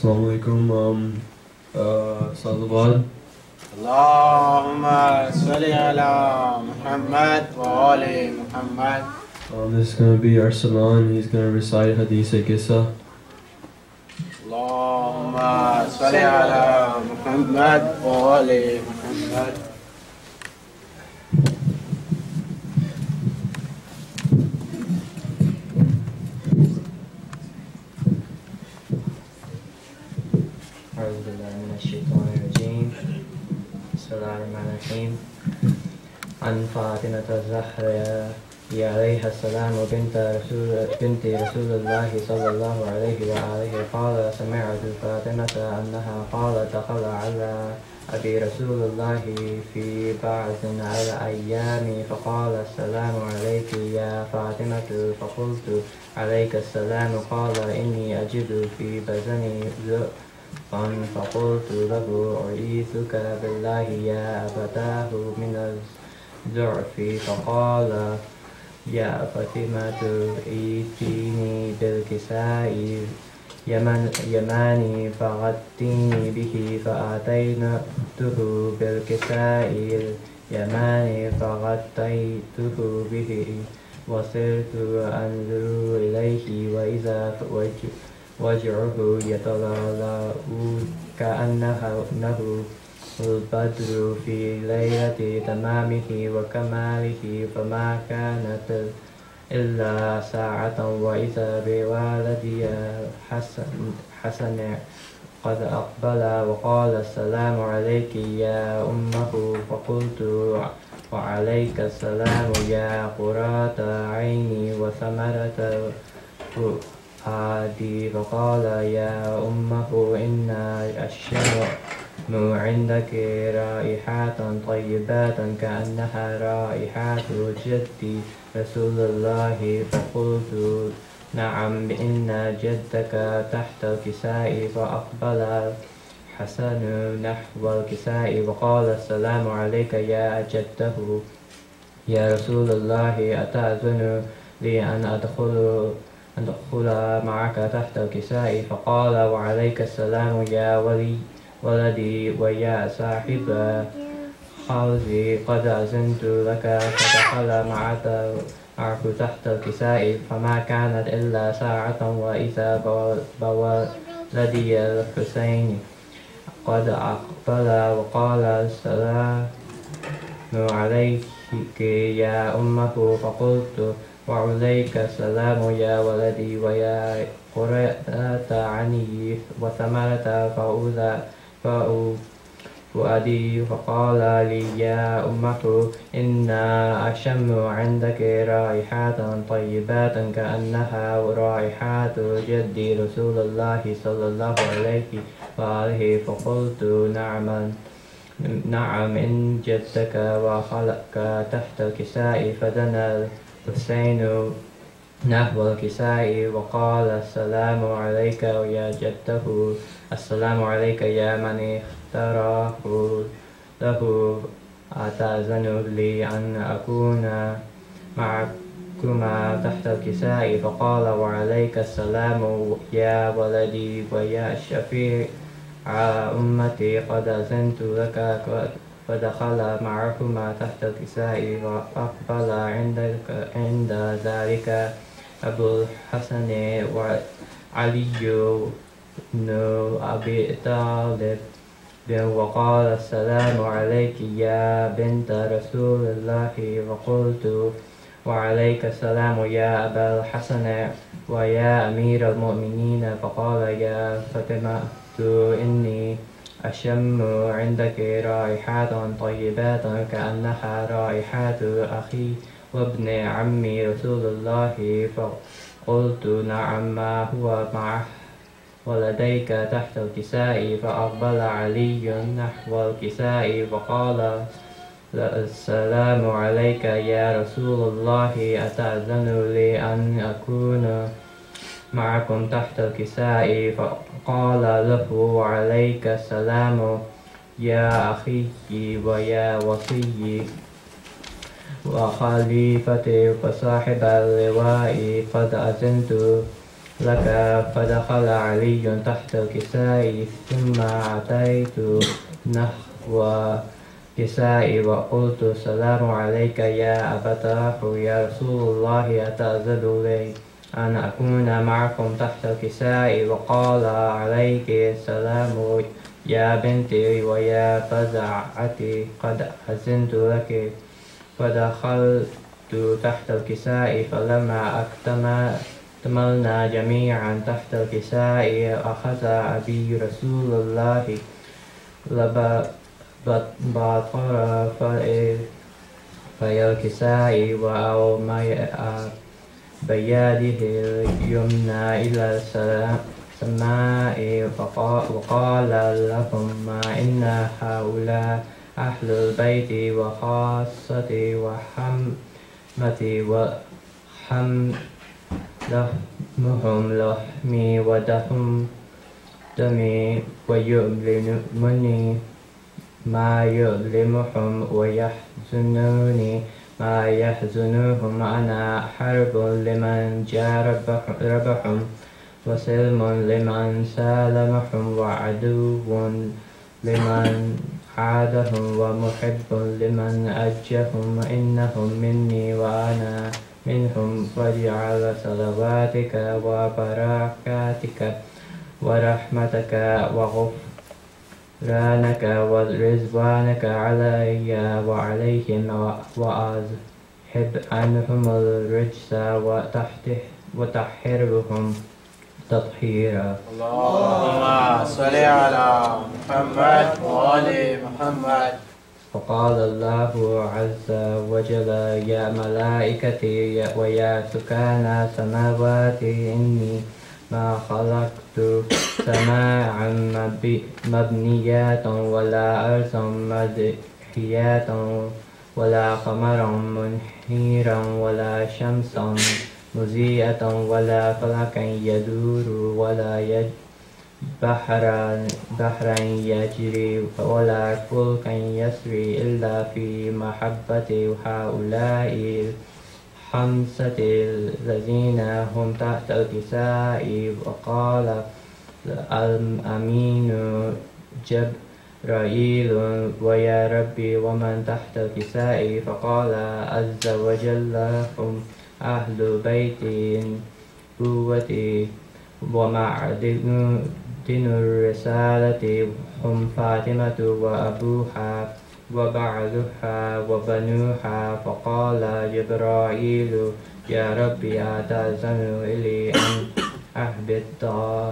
Assalamu alaikum. Salawat. Allahumma salli ala Muhammad wa ali Muhammad. This is going to be our Salan. He's going to recite Hadith Qissa. Allahumma salli ala Muhammad wa ali Muhammad. أعوذ بالله من الشيطان الرجيم. بسم الله الرحمن الرحيم. عن فاطمة الزهراء عليها السلام بنت رسول الله صلى الله عليه وآله قال سمعت فاطمة أنها قالت دخل على أبي رسول الله في بعض الأيام فقال السلام عليك يا فاطمة فقلت عليك السلام قال إني أجد في بدني فقلت له أعيذك بالله يا أبتاه من الضعف فقال يا فاطمة ائتيني بالكساء يماني فغطيني به فأتيته بالكساء اليماني فغطيته به وصرت أنظر إليه وإذا وجهه يتلألأ كأنه البدر في ليلة تمامه وكماله فما كانت إلا ساعة وإذا بوالدي حسن قد أقبل وقال السلام عليك يا أمه فقلت وعليك السلام يا قرة عيني وثمرة فؤادي فقال يا أمه إن الشم عندك رائحات طيبات كأنها رائحات جدي رسول الله فقلت نعم إن جدك تحت الكساء فأقبل حسن نحو الكساء وقال السلام عليك يا جده يا رسول الله أتأذن لي أن أدخل معك تحت الكساء فقال وعليك السلام يا ولدي ويا صاحب حوزي قد أذنت لك فدخل معه تحت الكساء فما كانت إلا ساعة وإذا بولدي الحسين قد أقبل وقال السلام عليك يا أمه فقلت وعليك السلام يا ولدي ويا قرة عيني وثمرة فؤادي فقال لي يا أمه إن أشم عندك رائحات طيبات كأنها رائحات جدي رسول الله صلى الله عليه وآله فقلت نعم إن جدك وخلقك تحت الكساء فدنا الحسين نحو الكساء وقال السلام عليك يا جده السلام عليك يا من اختاره له أتأذن لي أن أكون معكما تحت الكساء فقال وعليك السلام يا ولدي ويا شفيع أمتي قد أذنت لك فدخل معهما تحت الكساء فأقبل عند ذلك أبو الحسن وعلي بن أبي طالب وقال السلام عليك يا بنت رسول الله فقلت وعليك السلام يا أبا الحسن ويا أمير المؤمنين فقال يا فاطمة إني أشم عندك رائحات طيبات كأنها رائحات أخي وابن عمي رسول الله فقلت نعم ما هو معه ولديك تحت الكساء فأقبل علي نحو الكساء فقال السلام عليك يا رسول الله أتأذن لي أن أكون معكم تحت الكساء فقال له وعليك السلام يا أخي ويا وصي وخليفتي وصاحب اللواء قد أذنت لك. فدخل علي تحت الكساء، ثم أتيت نحو كسائي وقلت: السلام عليك يا أبتاه يا رسول الله، أتأذن لي أن أكون معكم تحت الكساء؟ وقال: عليك السلام يا بنتي ويا فزعتي، قد أذنت لك. فدخلت تحت الكساء، فلما اكتملنا جميعا تحت الكساء، أخذ أبي رسول الله بطر في الكساء وأومأ بيده اليمنى إلى السماء، وقال لهم: ما إن هؤلاء أهل البيت وخاصتي وحمتي، لحمهم لحمي ودمهم دمي، ويؤلمني ما يؤلمهم، ويحزنني ما يحزنهم. أنا حرب لمن جاربهم، وسلم لمن سالمهم، وعدو لمن عادهم، ومحب لمن أجهم. إنهم مني وأنا منهم، فاجعل صلواتك وبركاتك ورحمتك وغفرانك ورضوانك علي وعليهم، وأذهب عنهم الرجس وطهرهم تطهيرا. اللهم صل على محمد وآل محمد. فقال الله عز وجل: يا ملائكتي ويا سكان سماواتي، إني ما خلقت سماعا مبنيات ولا أرضا مدحيات ولا قمرا منيرا ولا شمسا مضيئة ولا فلكا يدور ولا بحرا يجري ولا فلكا يسري إلا في محبة هؤلاء الخمسة الذين هم تحت الكساء. وقال الأمين جبرائيل: ويا ربي ومن تحت الكساء؟ فقال عز وجل: هم أهل بيت نبوتي ومعدن الرسالة، هم فاطمة وأبوها وبعلها وبنوها. فقال جبرائيل: يا ربي، أتأذن لي أن أهبط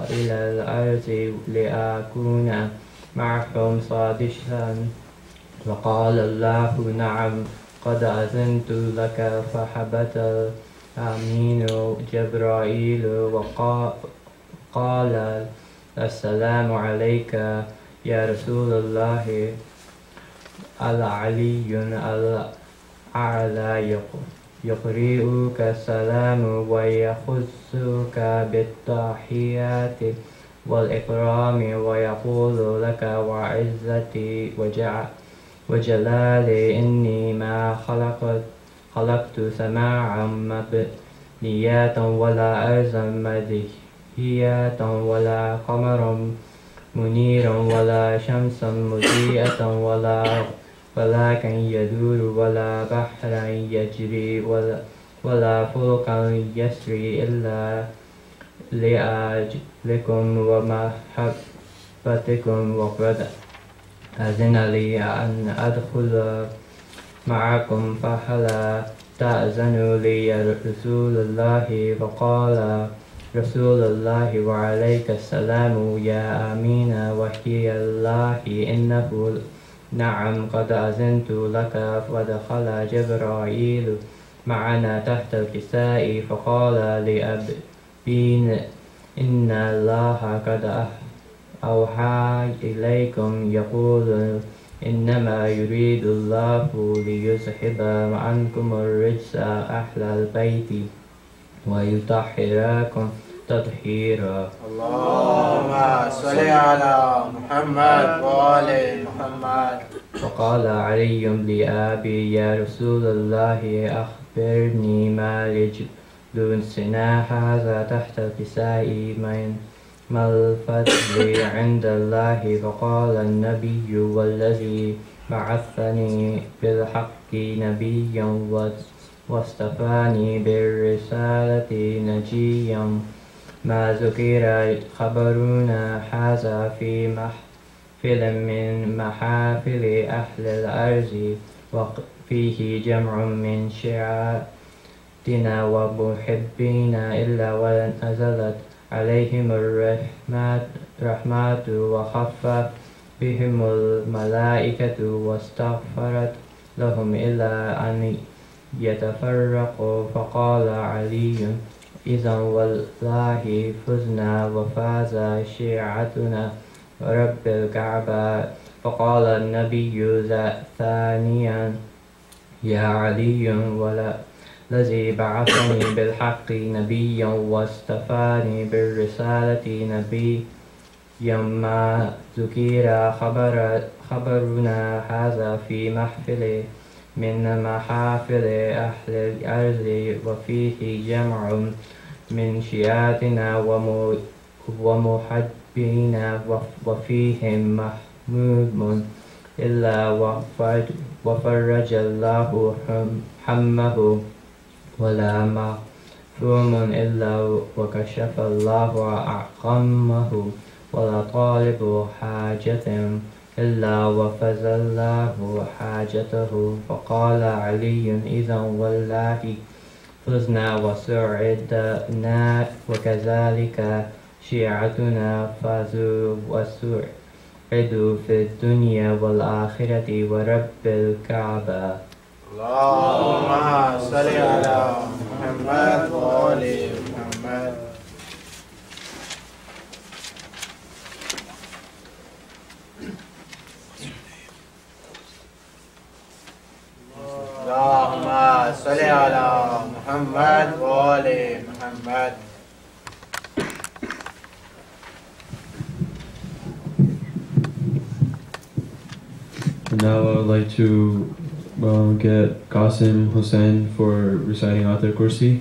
إلى الأرض لأكون معهم صادقا؟ فقال الله: نعم، قد أذنت لك. فهبط الأمين جبرائيل وقال: السلام عليك يا رسول الله. العلي الأعلى يقرئك السلام ويخصك بالتحيات والإكرام، ويقول لك: وعزتي وجلالي إني ما خلقت سماعا مبنيات ولا أرضا مدحيات ولا قمرا منيرا ولا شمسا مضيئة ولا فلكا يدور ولا بحرا يجري ولا فلكا يسري إلا لأجلكم ومحبتكم، وقد أذن لي أن أدخل معكم، فهلا تأذن لي يا رسول الله؟ فقال رسول الله: وعليك السلام يا أمين وحي الله، إنه نعم، قد أذنت لك. فدخل جبرائيل معنا تحت الكساء، فقال لأبين: إن الله قد أوحى إليكم يقول: إنما يريد الله ليذهب عنكم الرجس أهل البيت ويطهركم تطهيرا. اللهم صل على محمد وآل محمد. فقال علي لأبي: يا رسول الله، أخبرني ما دون سنا هذا تحت كساء ما الفضل عند الله. فقال النبي والذي بعثني بالحق نبيا واصطفاني بالرسالة نجيا ما ذكر خبرنا هذا في محفل من محافل أهل الأرض وفيه جمع من شيعتنا ومحبينا إلا ونزلت عليهم الرحمة وخفت بهم الملائكة واستغفرت لهم إلا أن يتفرقوا. فقال علي إذا والله فزنا وفاز شيعتنا رب الكعبة. فقال النبي ثانيا يا علي والذي بعثني بالحق نبيا واصطفاني بالرسالة نبيا ما ذكر خبرنا هذا في محفل من محافل أهل الأرض وفيه جمع من شيعتنا ومحبينا وفيهم محموم إلا وفرج الله همه ولا مغفوم إلا وكشف الله غمه ولا طالب حاجة إلا وفز الله حاجته. فقال علي إذا والله فزنا وسعدنا وكذلك شيعتنا فازوا وسعدوا في الدنيا والآخرة ورب الكعبة. اللهم صل على محمد وآل محمد. اللهم صل على محمد وآل محمد. And now I would like to get Qasim Hussain for reciting Ayatul Kursi.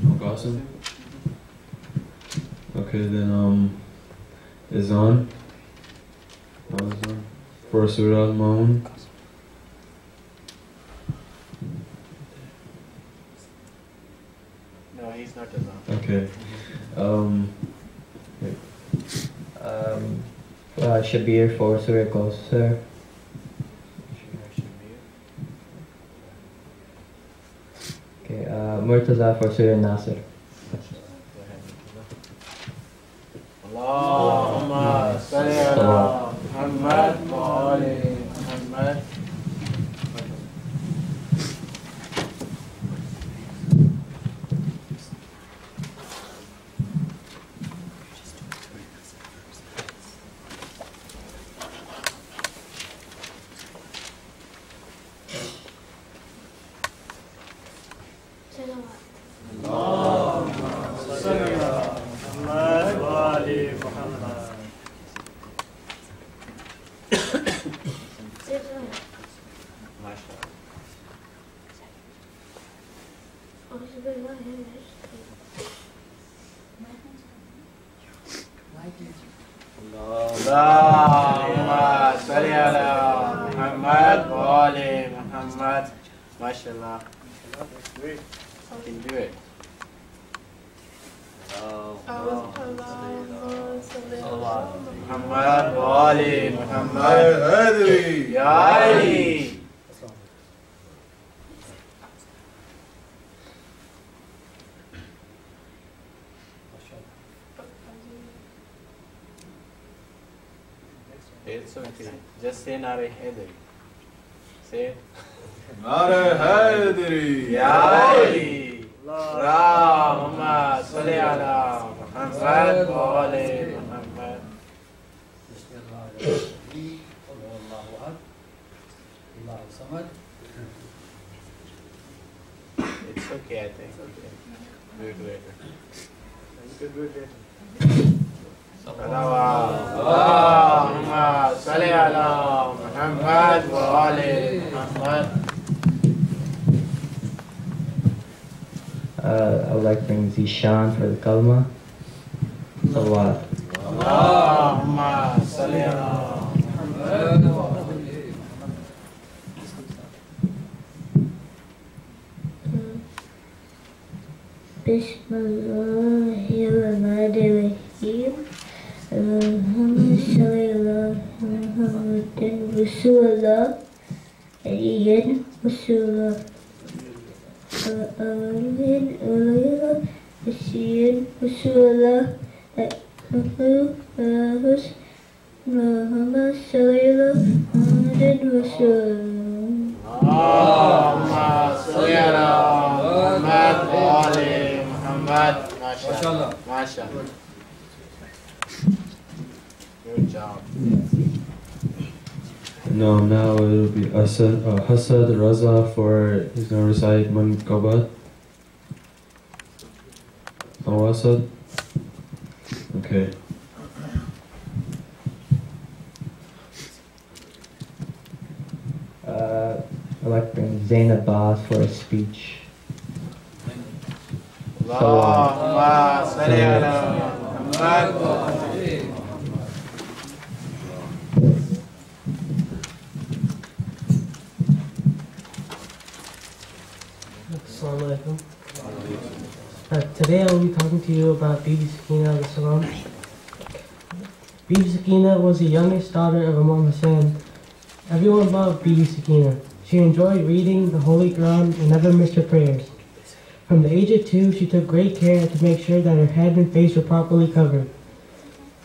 No Qasim? Okay, then Izan. For Surah Al-Maun. No, he's not Izan. Okay. Shabir for Surah Kawthar. Okay, Murtaza for Surah Nasr. Allahumma salli ala Muhammad wa ali Muhammad. Allahumma salli ala Muhammad wa ali Muhammad. MashaAllah. You can do it. Muhammad wa ali Muhammad. Ya Ali. It's okay. Just say Nare Haidari. Say it. Nare Haidari. Ya Ali. Allahumma salli ala Muhammad wa ali Muhammad. It's okay, I think. Do it later. You can do it later. Allahumma salli ala Muhammad wa ali Muhammad. I would like to bring Zishan for the kalma. Salawat. Allahumma salli ala Muhammad. Bismillahirrahmanirrahim. Allahumma salli ala Muhammadin Rasulullah. Aliyan Rasulullah. Amin Ulayla. Asiyan Rasulullah. Allahumma salli ala Muhammadin Rasulullah. Allahumma salli ala Muhammad wa ali Muhammad. MashaAllah. MashaAllah. Good job. No, now it'll be Hasad Raza for, he's going to recite Manqabat. Oh, Asad? Okay. I'd like to bring Zainab Bas for a speech. Allahumma salli ala Muhammad. Assalamu alaikum. Today I will be talking to you about Bibi Sakina alayhi salam. Bibi Sakina was the youngest daughter of Imam Hussain. Everyone loved Bibi Sakina. She enjoyed reading the Holy Quran and never missed her prayers. From the age of 2, she took great care to make sure that her head and face were properly covered.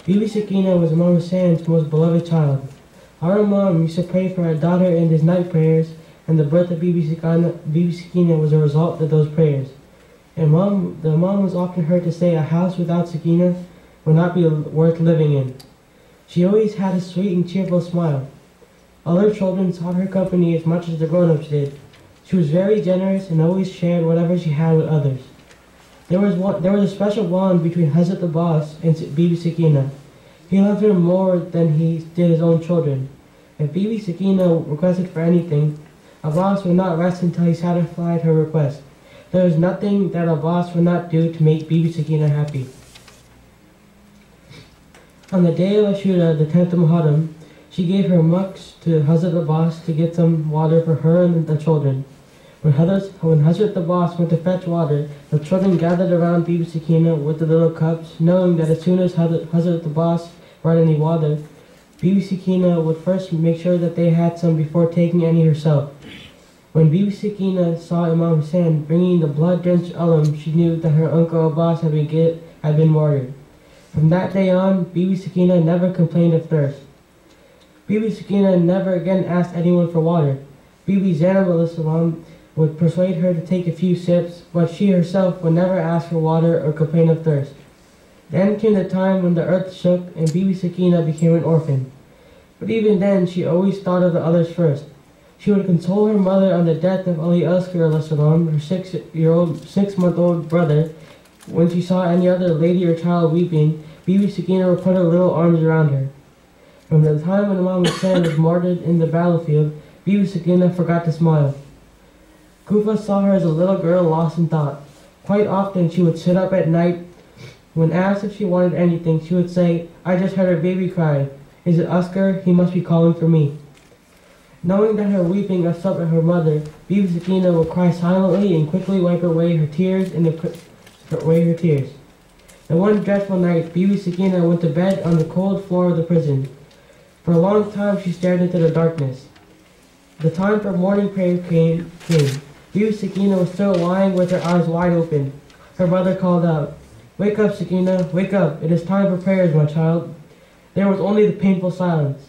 Bibi Sakina was Imam Hussein's most beloved child. Our Imam used to pray for our daughter in his night prayers, and the birth of Bibi Sakina was a result of those prayers. The Imam was often heard to say, "A house without Sakina will not be worth living in." She always had a sweet and cheerful smile. Other children sought her company as much as the grown-ups did. She was very generous and always shared whatever she had with others. There was a special bond between Hazrat Abbas and Bibi Sakina. He loved her more than he did his own children. If Bibi Sakina requested for anything, Abbas would not rest until he satisfied her request. There was nothing that Abbas would not do to make Bibi Sakina happy. On the day of Ashura, the 10th of Muharram, she gave her mugs to Hazrat Abbas to get some water for her and the children. When Hazrat Abbas went to fetch water, the children gathered around Bibi Sakina with the little cups, knowing that as soon as Hazrat Abbas brought any water, Bibi Sakina would first make sure that they had some before taking any herself. When Bibi Sakina saw Imam Hussain bringing the blood-drenched alam, she knew that her uncle Abbas had been martyred. From that day on, Bibi Sakina never complained of thirst. Bibi Sakina never again asked anyone for water. Bibi Zainab alayhi salam would persuade her to take a few sips, but she herself would never ask for water or complain of thirst. Then came the time when the earth shook and Bibi Sakina became an orphan. But even then, she always thought of the others first. She would console her mother on the death of Ali Asghar alayhi salam, her 6-month-old brother. When she saw any other lady or child weeping, Bibi Sakina would put her little arms around her. From the time when Imam Hussain was martyred in the battlefield, Bibi Sakina forgot to smile. Kufa saw her as a little girl lost in thought. Quite often she would sit up at night. When asked if she wanted anything, she would say, "I just heard her baby cry. Is it Asghar? He must be calling for me." Knowing that her weeping upset her mother, Bibi Sakina would cry silently and quickly wipe away her tears. The one dreadful night, Bibi Sakina went to bed on the cold floor of the prison. For a long time she stared into the darkness. The time for morning prayer came. Bibi Sakina was still lying with her eyes wide open. Her mother called out, "Wake up, Sakina, wake up. It is time for prayers, my child." There was only the painful silence.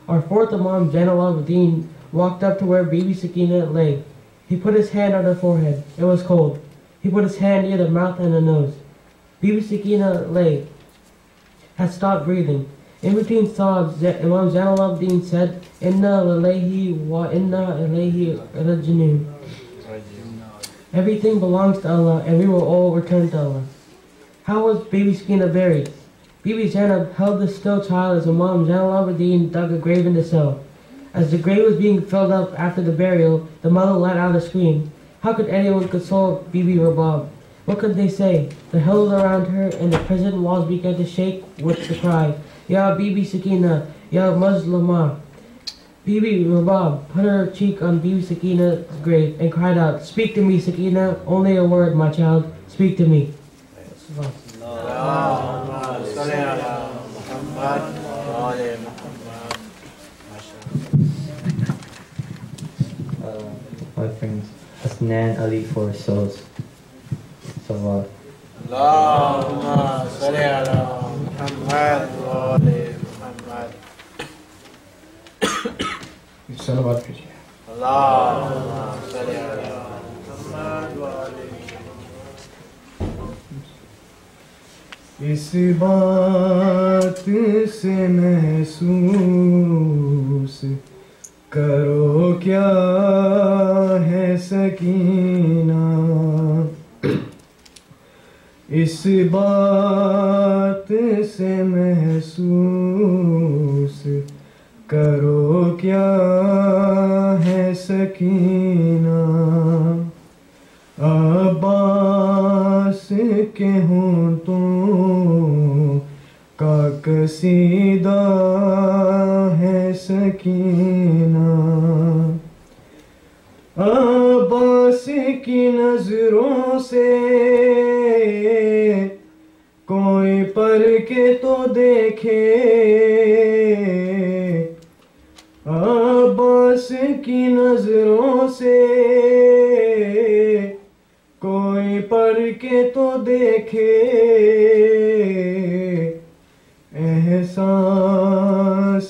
Our fourth Imam, Zainal Abidin, walked up to where Bibi Sakina lay. He put his hand on her forehead. It was cold. He put his hand near the mouth and the nose. Bibi Sakina had stopped breathing. In between sobs, Imam Zainal Abidin said, "Inna lillahi wa inna ilayhi raji'un." Everything belongs to Allah, and we will all return to Allah. How was Bibi Sakina buried? Bibi Zainab held the still child as Imam Zainal Abidin dug a grave in the cell. As the grave was being filled up after the burial, the mother let out a scream. How could anyone console Bibi Rabab? What could they say? The hills around her and the prison walls began to shake with the cry, Ya Bibi Sakina, Ya Muslima. Bibi Rabab put her cheek on Bibi Sakina's grave and cried out, Speak to me, Sakina, only a word, my child, speak to me. My friends, Asnan Ali for souls. So, اللهم صل على محمد وآل محمد. صلوات کیجیے. اللهم صل على محمد وآل محمد. اس بات سے محسوس کرو کیا ہے سکینہ، اس بات سے محسوس کرو کیا ہے سکینہ، عباس کے ہونٹوں کا قصیدہ ہے سکینہ، عباس کی نظروں سے کوئی پر کے تو دیکھے، عباس کی نظروں سے کوئی پر کے تو دیکھے، احساس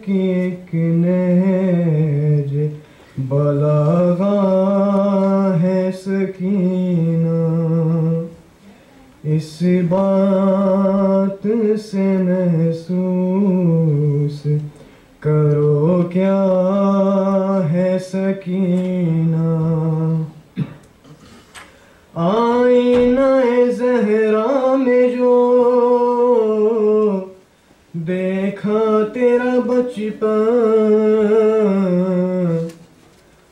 کی ایک نہج بلاغہ ہے سکینہ، اس بات سے محسوس کرو کیا ہے سکینہ، آئینہ زہرا میں جو دیکھا تیرا بچپن،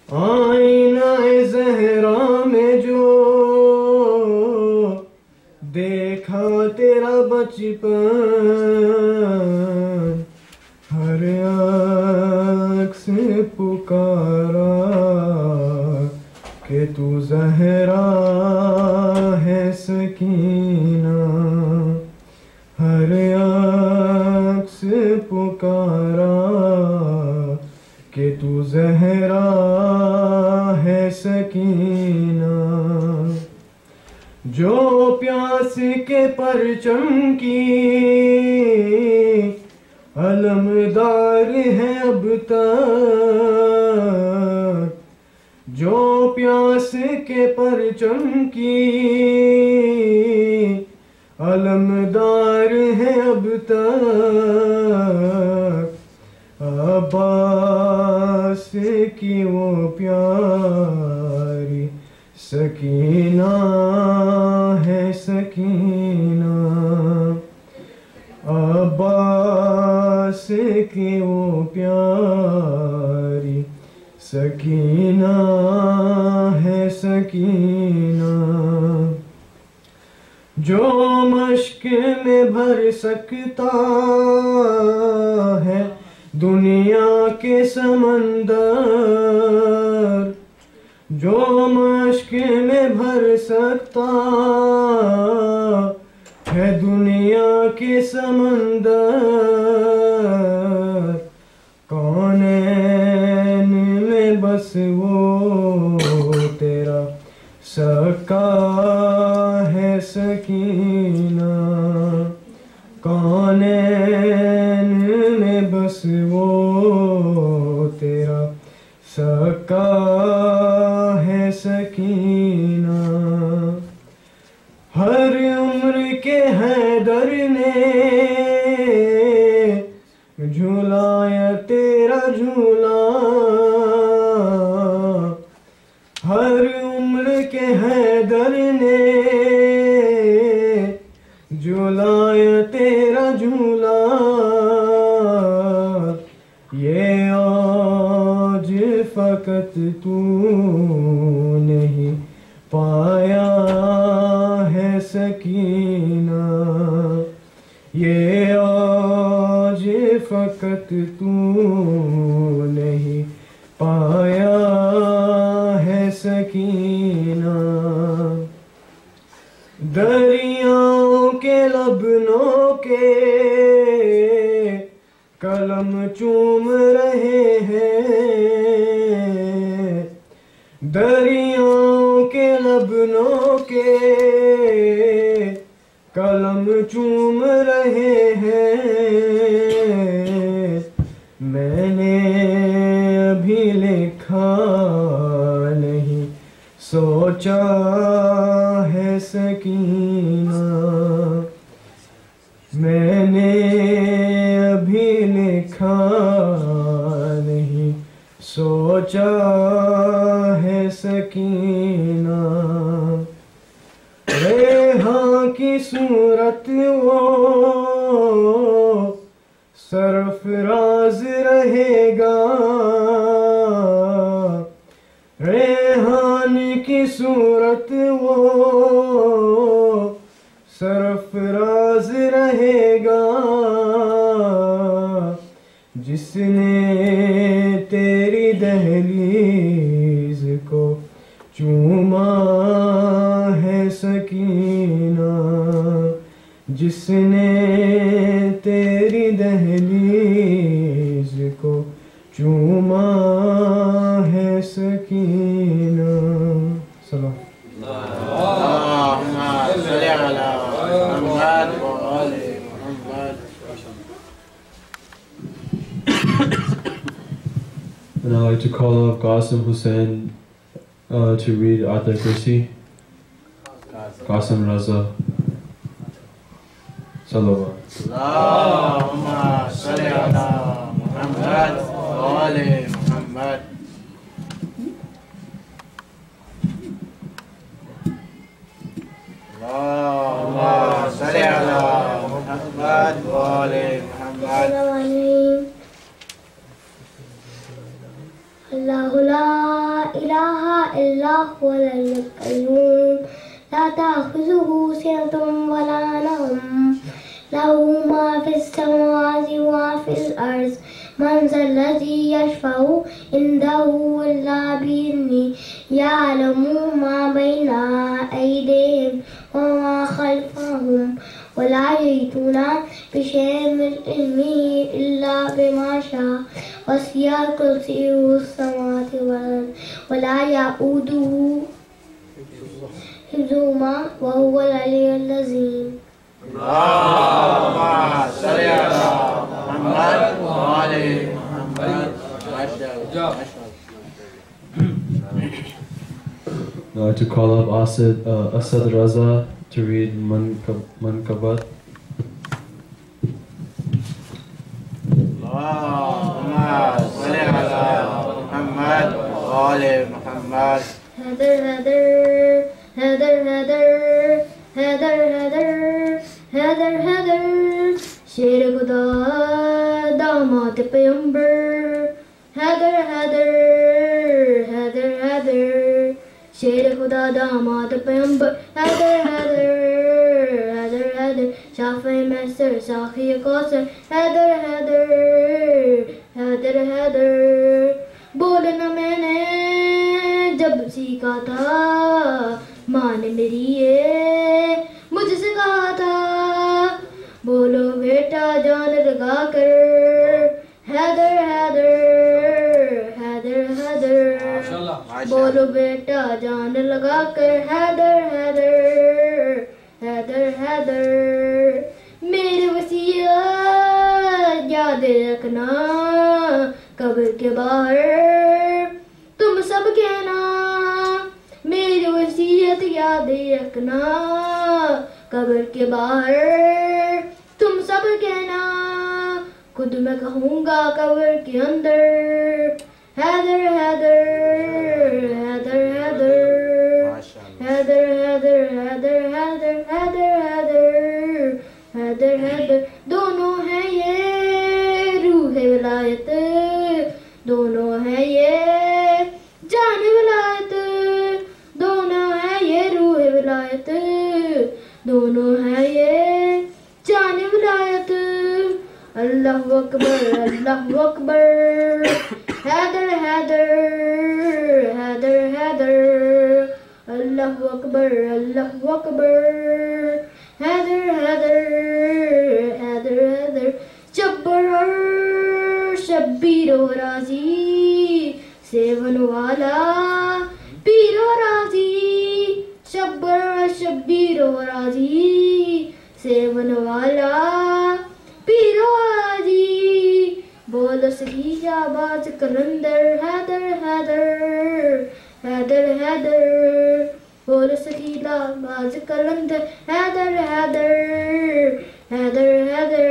آئینہ زہرا میں جو دیکھا تیرا بچپن، ہر عکس پکارا کہ تو زہرا ہے سکینہ، ہر عکس پکارا کہ تو زہرا ہے سکینہ، جو پیاس کے پرچم کی علمدار ہے اب تک، جو پیاس کے پرچم کی علمدار ہے اب تک، عباس کی وہ پیاری سکینہ ہے سکینہ، عباس کی وہ پیاری سکینہ ہے سکینہ، جو مشق میں بھر سکتا ہے دنیا کے سمندر، جو مشق میں بھر سکتا ہے دنیا کے سمندر، کونین میں بس وہ تیرا سکا ہے سکینہ، کونین میں بس وہ تیرا سکا ہے سکینہ، ہر عمر کے حیدر نے جھولایا تیرا جھولا، ہر عمر کے حیدر نے جھولایا تیرا جھولا، یہ آج فقط تو نہیں پایا سکینہ یہ آج فقط تو نہیں پایا ہے سکینہ دریاؤں کے لبنوں کے قلم چوم رہے ہیں دریاؤں کے لبنوں کے قلم چوم رہے ہیں میں نے ابھی لکھا نہیں سوچا ہے سکینہ میں نے ابھی لکھا نہیں سوچا ہے سکینہ ریحاں کی صورت وہ سرفراز رہے گا ریحان کی صورت وہ سرفراز رہے گا جس نے تیری دہلیز کو چوما ہے سکینہ جس نے تیری دہلیز کو چوما ہے سکینہ سلام اللهم صل على محمد وآل محمد. And I'd like to call up Qasim Hussain to read Ayatul Kursi. Qasim Raza. Salawat. اللهم صل على محمد وآل محمد. اللهم صل على محمد وآل محمد. اللہ لا الہ الا هو الحی القیوم لا تأخذه سنة ولا نوم له ما في السماوات وما في الأرض من ذا الذي يشفع عنده إلا بإذنه يعلم ما بين أيديهم وما خلفهم ولا يحيطون بشيء من علمه إلا بما شاء وسع كرسيه السماوات والأرض ولا يئوده حفظهما وهو العلي العظيم. اللهم صل على محمد وآل محمد. Now I'd like to call up Asad Raza to read Mankabat. اللهم صل على محمد وآل محمد. Heather, Heather, Heather, Heather, Heather, Heather, Heather, Heather, شیر خدا داماد پیمبر. Heather, Heather, Heather, Heather, شیر خدا داماد پیمبر. Heather, Heather, Heather, Heather, شافع مصر ساقی کوثر. Heather, Heather, Heather, Heather, بولنا میں نے جب سیکھا تھا ماں نے میری یہ مجھ سے کہا تھا بولو بیٹا جان لگا کر. حیدر حیدر حیدر حیدر بولو بیٹا جان لگا کر. حیدر حیدر حیدر حیدر میری وصیت یاد رکھنا قبر کے باہر تم سب کہنا. میری وصیت یاد رکھنا قبر کے باہر تم سب کہنا. خود میں کہوں گا قبر کے اندر. حیدر حیدر حیدر حیدر حیدر حیدر حیدر حیدر حیدر حیدر حیدر حیدر دونوں ہیں یہ روح ولایت. دونوں ہیں یہ جان ولایت. دونوں ہیں یہ روح ولایت. دونوں ہے یہ جان ولایت اللہ اکبر اللہ اکبر حیدر حیدر حیدر حیدر اللہ اکبر اللہ اکبر حیدر حیدر حیدر حیدر جبر اور شبیر و راضی سیون والا پیر و راضی شبر و شبیر و راضی سیون والا پیر و راضی بول سہی آواز کلندر حیدر حیدر حیدر حیدر بول سہی آواز کلندر حیدر حیدر حیدر حیدر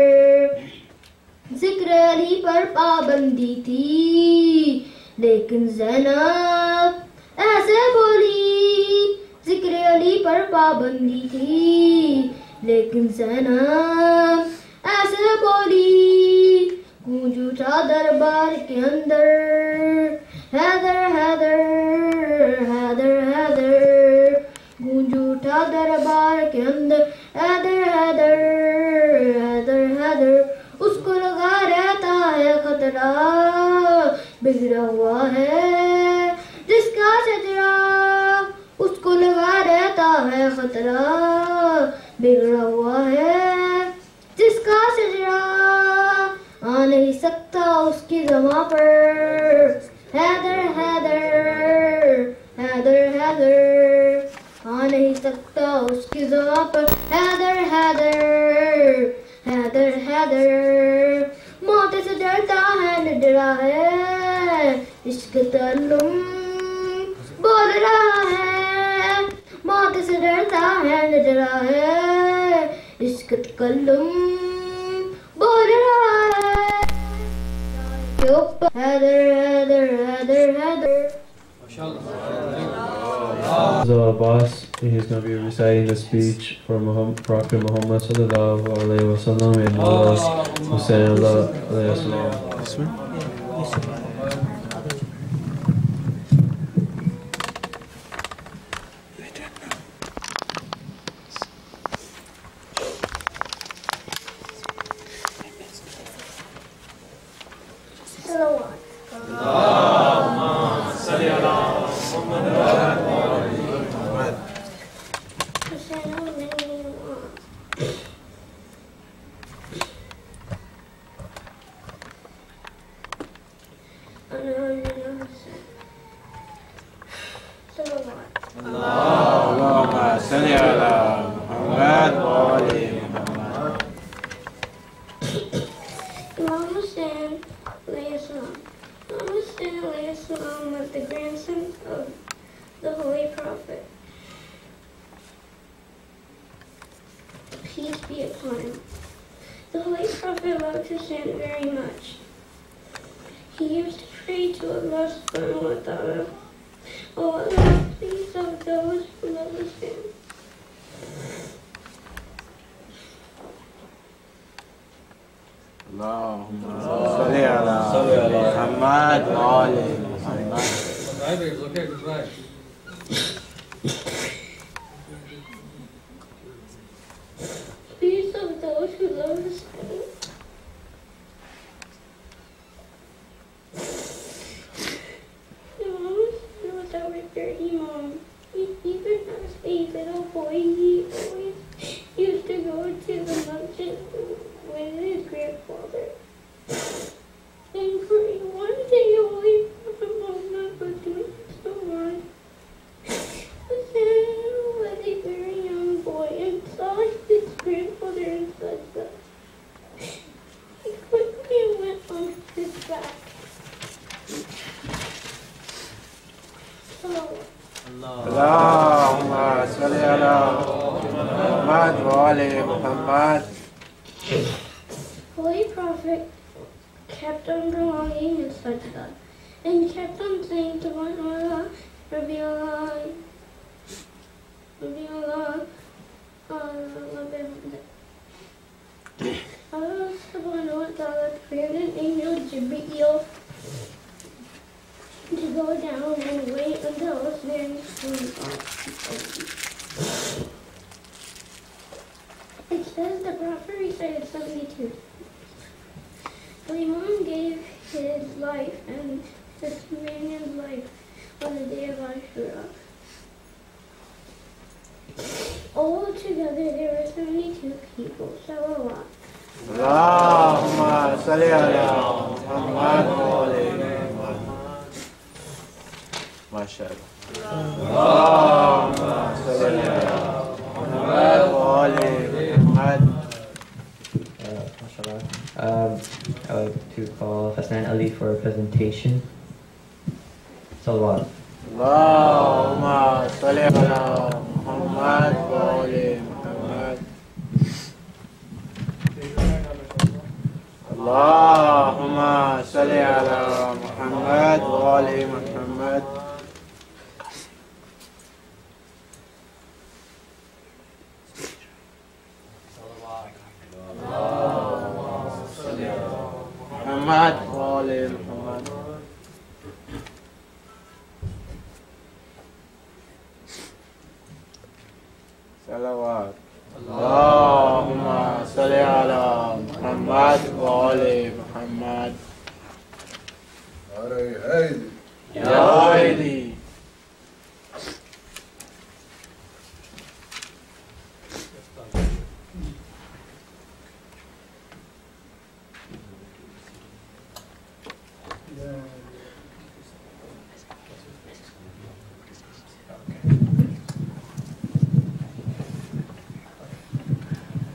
ذکر علی پر پابندی تھی لیکن زینب ایسے بولی ذکر علی پر پابندی تھی لیکن زینب ایسے بولی گونج اٹھا دربار کے اندر حیدر حیدر حیدر حیدر گونج اٹھا دربار کے اندر حیدر حیدر حیدر حیدر اس کو لگا رہتا ہے خطرہ بگڑا ہوا ہے جس کا شجرہ اس کو لگا رہتا ہے خطرہ بگڑا ہوا ہے جس کا شجرہ آ نہیں سکتا اس کی زبان پر حیدر حیدر حیدر حیدر آ نہیں سکتا اس کی زبان پر حیدر حیدر حیدر حیدر موت سے ڈرتا ہے نہ ڈرا ہے عشق تعلم بول رہا ہے موت سے ڈرتا ہے نہ ڈرا ہے عشق تکلم بول رہا ہے کے اوپر Haider Haider Haider Haider So Abbas, he's going to be reciting the speech for Prophet Muhammad sallallahu alaihi wasallam and Hussein alayhi salam. Was the grandson of the Holy Prophet. Peace be upon him. The Holy Prophet loved Hussein very much. He used to pray to Allah subhanahu wa ta'ala, "Oh Allah, please love those who love Hussein." Allahumma salli ala Muhammad wa ali Muhammad. Please love those who love Hussein. He was our dirty mom. Even as a little boy, he always used to go to the mountain with his grandfather. And pray one day Holy Prophet Muhammad was doing so wrong. Hussein was a very young boy and saw his grandfather and said that. He quickly went on his back. Allahumma salli ala Muhammad wa ali Muhammad. Holy Prophet kept on prolonging his sajda and kept on saying to one Allah, Rabbi Allah, Rabbi Allah, Allah subhanahu wa ta'ala created an angel Jibreel to go down and wait until Hussein was says the Prophet recited 72. The Imam gave his life and his companion's life on the day of Ashura. Altogether, there were 72 people. Salawat. Allahumma salli ala Muhammad wa ali Muhammad. MashaAllah. Allahumma salli ala Muhammad wa ali Muhammad. I would like to call Hassan Ali for a presentation. Salawat. Allahumma salli ala Muhammad wa ali Muhammad. Allahumma salli ala Muhammad wa ali Muhammad. Muhammad wa ali Muhammad. Salawat. Allahumma salli ala Muhammad wa ali Muhammad. Ya Haydi.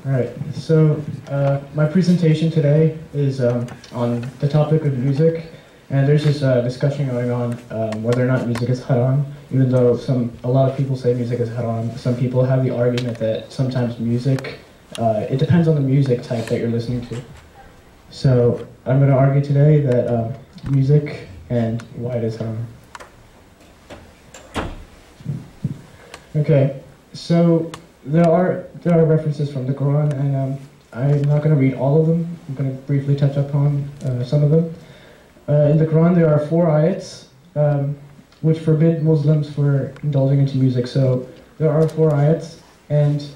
Alright, so my presentation today is on the topic of music, and there's this discussion going on whether or not music is haram, even though a lot of people say music is haram. Some people have the argument that sometimes music, it depends on the music type that you're listening to. So I'm going to argue today that music and why it is haram. Okay, so there are references from the Quran, and I'm not going to read all of them. I'm going to briefly touch upon some of them. In the Quran, there are 4 ayats which forbid Muslims for indulging into music. So there are 4 ayats, and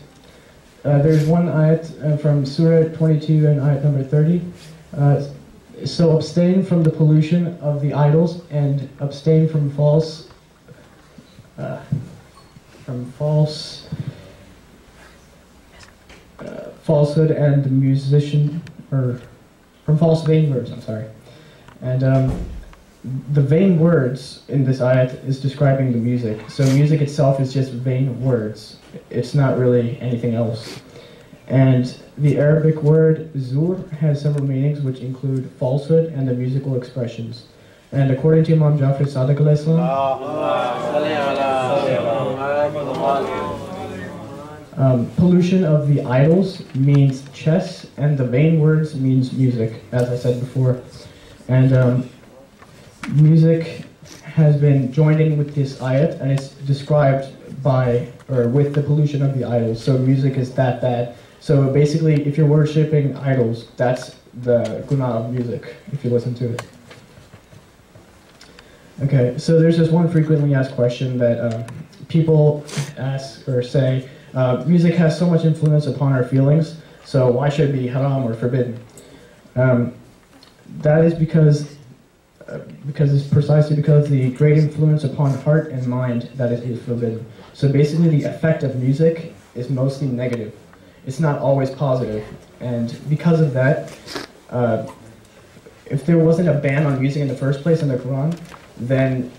there's one ayat from Surah 22 and ayat number 30. So abstain from the pollution of the idols and abstain from falsehood and the musician, or from false vain words, I'm sorry. And the vain words in this ayat is describing the music. So music itself is just vain words. It's not really anything else. And the Arabic word zur has several meanings, which include falsehood and the musical expressions. And according to Imam Jafar Sadiq alayhi salam, pollution of the idols means chess, and the vain words means music, as I said before. And music has been joined in with this ayat, and it's described with the pollution of the idols. So music is that bad. So basically, if you're worshipping idols, that's the guna of music, if you listen to it. Okay, so there's this one frequently asked question that people ask or say, music has so much influence upon our feelings, so why should it be haram or forbidden? That is because it's precisely because the great influence upon heart and mind that is forbidden. So basically the effect of music is mostly negative. It's not always positive. And because of that, if there wasn't a ban on music in the first place in the Quran, then,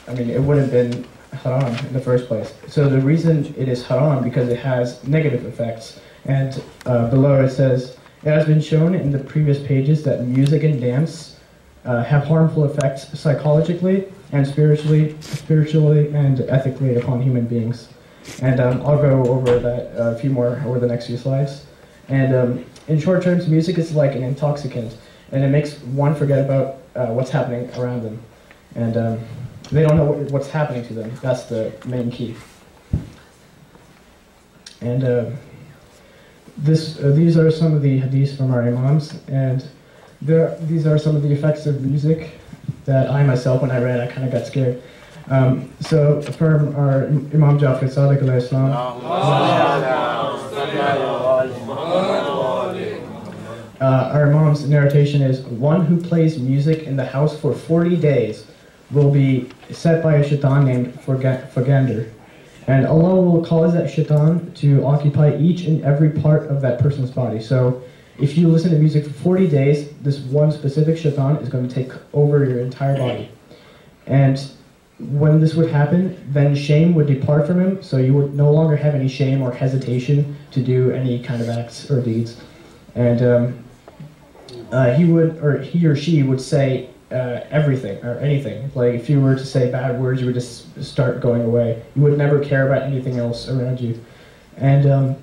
I mean, it would have been haram in the first place. So the reason it is haram because it has negative effects. And below it says, it has been shown in the previous pages that music and dance have harmful effects psychologically and spiritually and ethically upon human beings. And I'll go over that a few more over the next few slides. And in short terms, music is like an intoxicant, and it makes one forget about what's happening around them. And they don't know what's happening to them. That's the main key. And these are some of the hadiths from our imams, and these are some of the effects of music that I myself, when I read, I kind of got scared. So from our Imam Jafar Sadiq alayhi salam, our Imam's narration is, one who plays music in the house for 40 days will be set by a shaitan named Fagander. And Allah will cause that shaitan to occupy each and every part of that person's body. So if you listen to music for 40 days, this one specific shaitan is going to take over your entire body. And when this would happen, then shame would depart from him, so you would no longer have any shame or hesitation to do any kind of acts or deeds. And he or she would say everything or anything. Like if you were to say bad words, you would just start going away. You would never care about anything else around you. And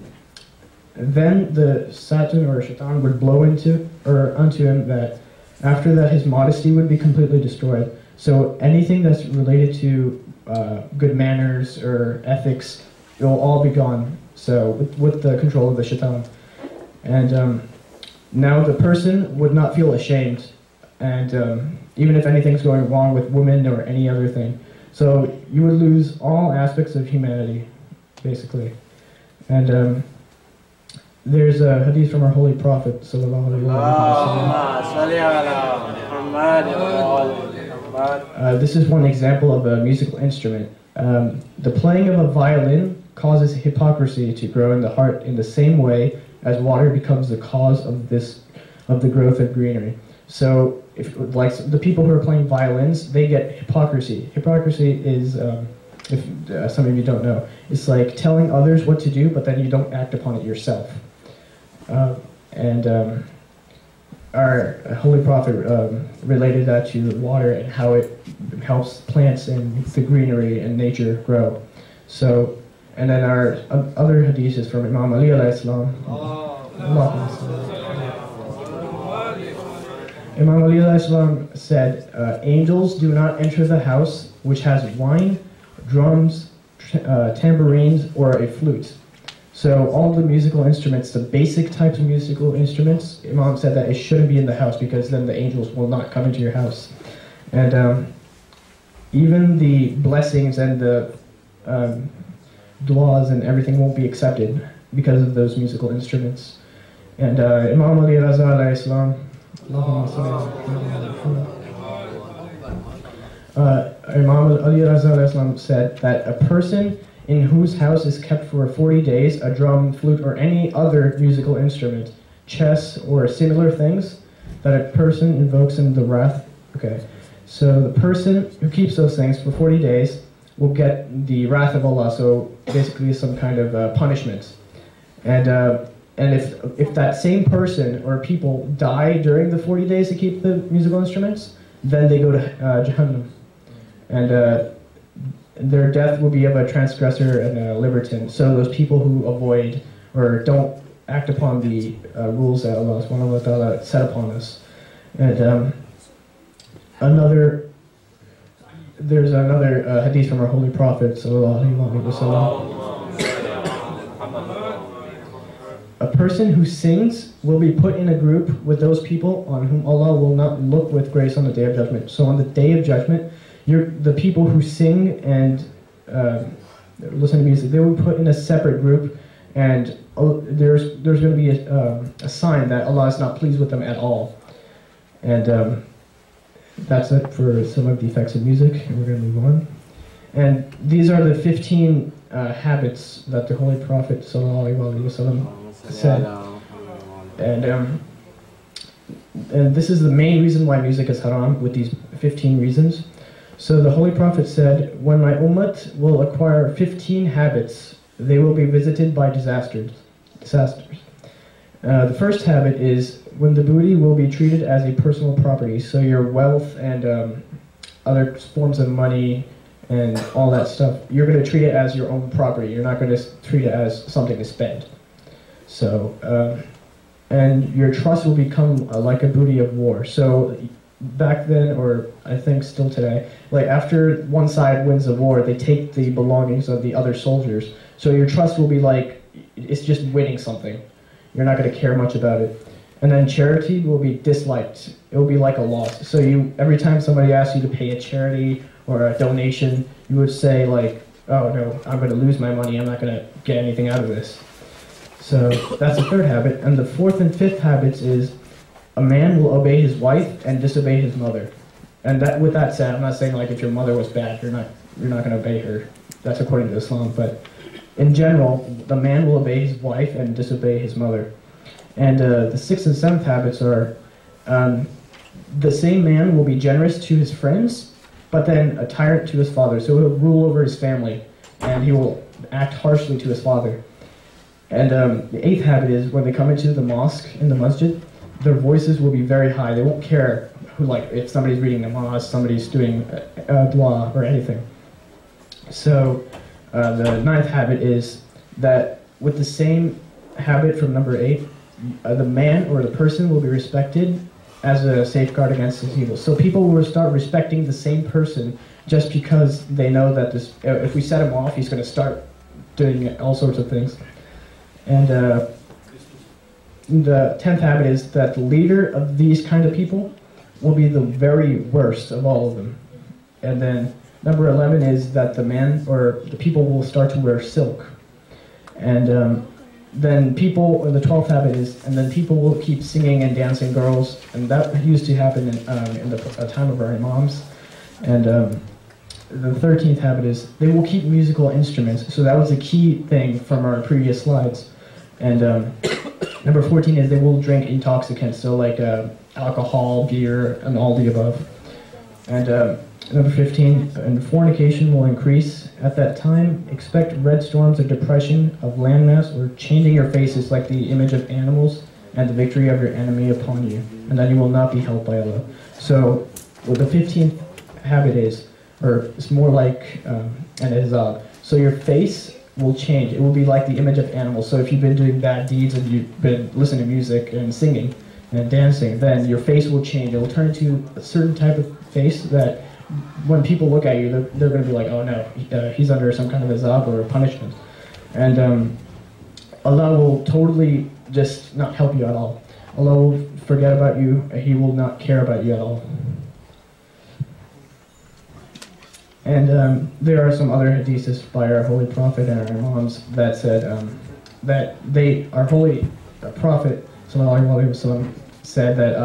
then the Satan or Shaitan would blow onto him that after that his modesty would be completely destroyed. So anything that's related to good manners or ethics, it will all be gone. So with the control of the Shaitan. And now the person would not feel ashamed, and even if anything's going wrong with women or any other thing. So you would lose all aspects of humanity, basically. And there's a hadith from our Holy Prophet, sallallahu alaihi wasallam. This is one example of a musical instrument. The playing of a violin causes hypocrisy to grow in the heart in the same way as water becomes the cause of the growth of greenery. So, if like the people who are playing violins, they get hypocrisy. Hypocrisy is, if some of you don't know, it's like telling others what to do, but then you don't act upon it yourself. Our Holy Prophet related that to water and how it helps plants and the greenery and nature grow. So, and then our other hadith is from Imam Ali alayhi salam. Imam Ali alayhi salam said, angels do not enter the house which has wine, drums, tambourines, or a flute. So all the musical instruments, the basic types of musical instruments, Imam said that it shouldn't be in the house because then the angels will not come into your house. And even the blessings and the du'as and everything won't be accepted because of those musical instruments. And Imam Ali Raza alayhi salam, Imam Ali Raza alayhi salam said that a person in whose house is kept for 40 days a drum, flute, or any other musical instrument, chess, or similar things, that a person invokes in the wrath. Okay, so the person who keeps those things for 40 days will get the wrath of Allah, so basically some kind of punishment. And if that same person or people die during the 40 days to keep the musical instruments, then they go to Jahannam. And their death will be of a transgressor and a libertine. So those people who avoid or don't act upon the rules that Allah subhanahu wa ta'ala set upon us. And there's another hadith from our Holy Prophet sallallahu alaihi wasallam. A person who sings will be put in a group with those people on whom Allah will not look with grace on the Day of Judgment. So on the Day of Judgment, the people who sing and listen to music, they will be put in a separate group, and there's going to be a sign that Allah is not pleased with them at all. And that's it for some of the effects of music, and we're going to move on. And these are the 15 habits that the Holy Prophet ﷺ said. And this is the main reason why music is haram, with these 15 reasons. So the Holy Prophet said, when my ummah will acquire 15 habits, they will be visited by disasters. The first habit is when the booty will be treated as a personal property, so your wealth and other forms of money and all that stuff, you're going to treat it as your own property. You're not going to treat it as something to spend. So, and your trust will become like a booty of war. So back then, or I think still today, like after one side wins a war, they take the belongings of the other soldiers. So your trust will be like, it's just winning something. You're not going to care much about it. And then charity will be disliked. It will be like a loss. So every time somebody asks you to pay a charity or a donation, you would say like, oh no, I'm going to lose my money. I'm not going to get anything out of this. So that's the third habit. And the fourth and fifth habits is a man will obey his wife and disobey his mother. And that, with that said, I'm not saying like if your mother was bad, you're not going to obey her. That's according to Islam. But in general, the man will obey his wife and disobey his mother. And the sixth and seventh habits are the same man will be generous to his friends, but then a tyrant to his father. So he'll rule over his family, and he will act harshly to his father. And the eighth habit is when they come into the mosque, in the masjid, their voices will be very high. They won't care who, like, if somebody's reading namaz, somebody's doing dua or anything. So the ninth habit is that with the same habit from number 8, the man or the person will be respected as a safeguard against his evil. So people will start respecting the same person just because they know that this, if we set him off, he's going to start doing all sorts of things. And the 10th habit is that the leader of these kind of people will be the very worst of all of them. And then number 11 is that the man or the people will start to wear silk. And then people, or the 12th habit is, and then people will keep singing and dancing, girls, and that used to happen in the time of our imams. And the 13th habit is they will keep musical instruments. So that was a key thing from our previous slides. And number 14 is they will drink intoxicants, so like alcohol, beer, and all the above. And number 15, and fornication will increase. At that time, expect red storms of depression, of landmass, or changing your faces like the image of animals, and the victory of your enemy upon you. And then you will not be helped by Allah. So what the 15th habit is, or it's more like an izab. So your face will change. It will be like the image of animals. So if you've been doing bad deeds and you've been listening to music and singing and dancing, then your face will change. It will turn into a certain type of face that when people look at you, they're going to be like, oh no, he's under some kind of azab or punishment. And Allah will totally just not help you at all. Allah will forget about you, and He will not care about you at all. And there are some other hadiths by our Holy Prophet and our Imams that said that our Holy Prophet ﷺ said that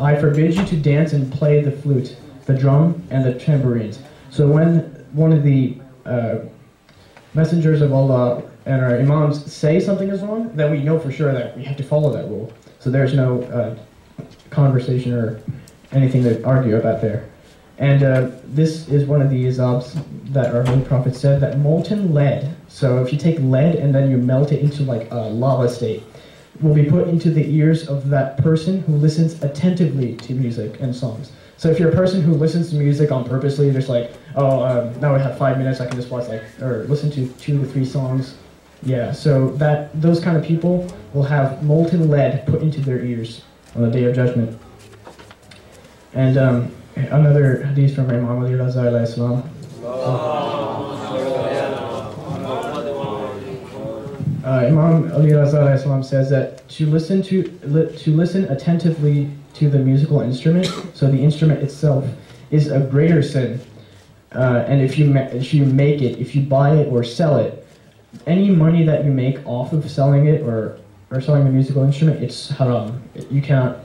I forbid you to dance and play the flute, the drum, and the tambourines. So when one of the messengers of Allah and our Imams say something is wrong, then we know for sure that we have to follow that rule. So there's no conversation or anything to argue about there. And this is one of the izabs that our Holy Prophet said, that molten lead, so if you take lead and then you melt it into like a lava state, will be put into the ears of that person who listens attentively to music and songs. So if you're a person who listens to music on purposely, just like, oh, now I have 5 minutes, I can just watch or listen to 2 to 3 songs. Yeah, so those kind of people will have molten lead put into their ears on the Day of Judgment. And another hadith from Imam Ali Raza alayhi salam. Imam Ali Raza alayhi salam says that to listen attentively to the musical instrument, so the instrument itself, is a greater sin. And if you if you buy it or sell it, any money that you make off of selling it or selling the musical instrument, it's haram. You cannot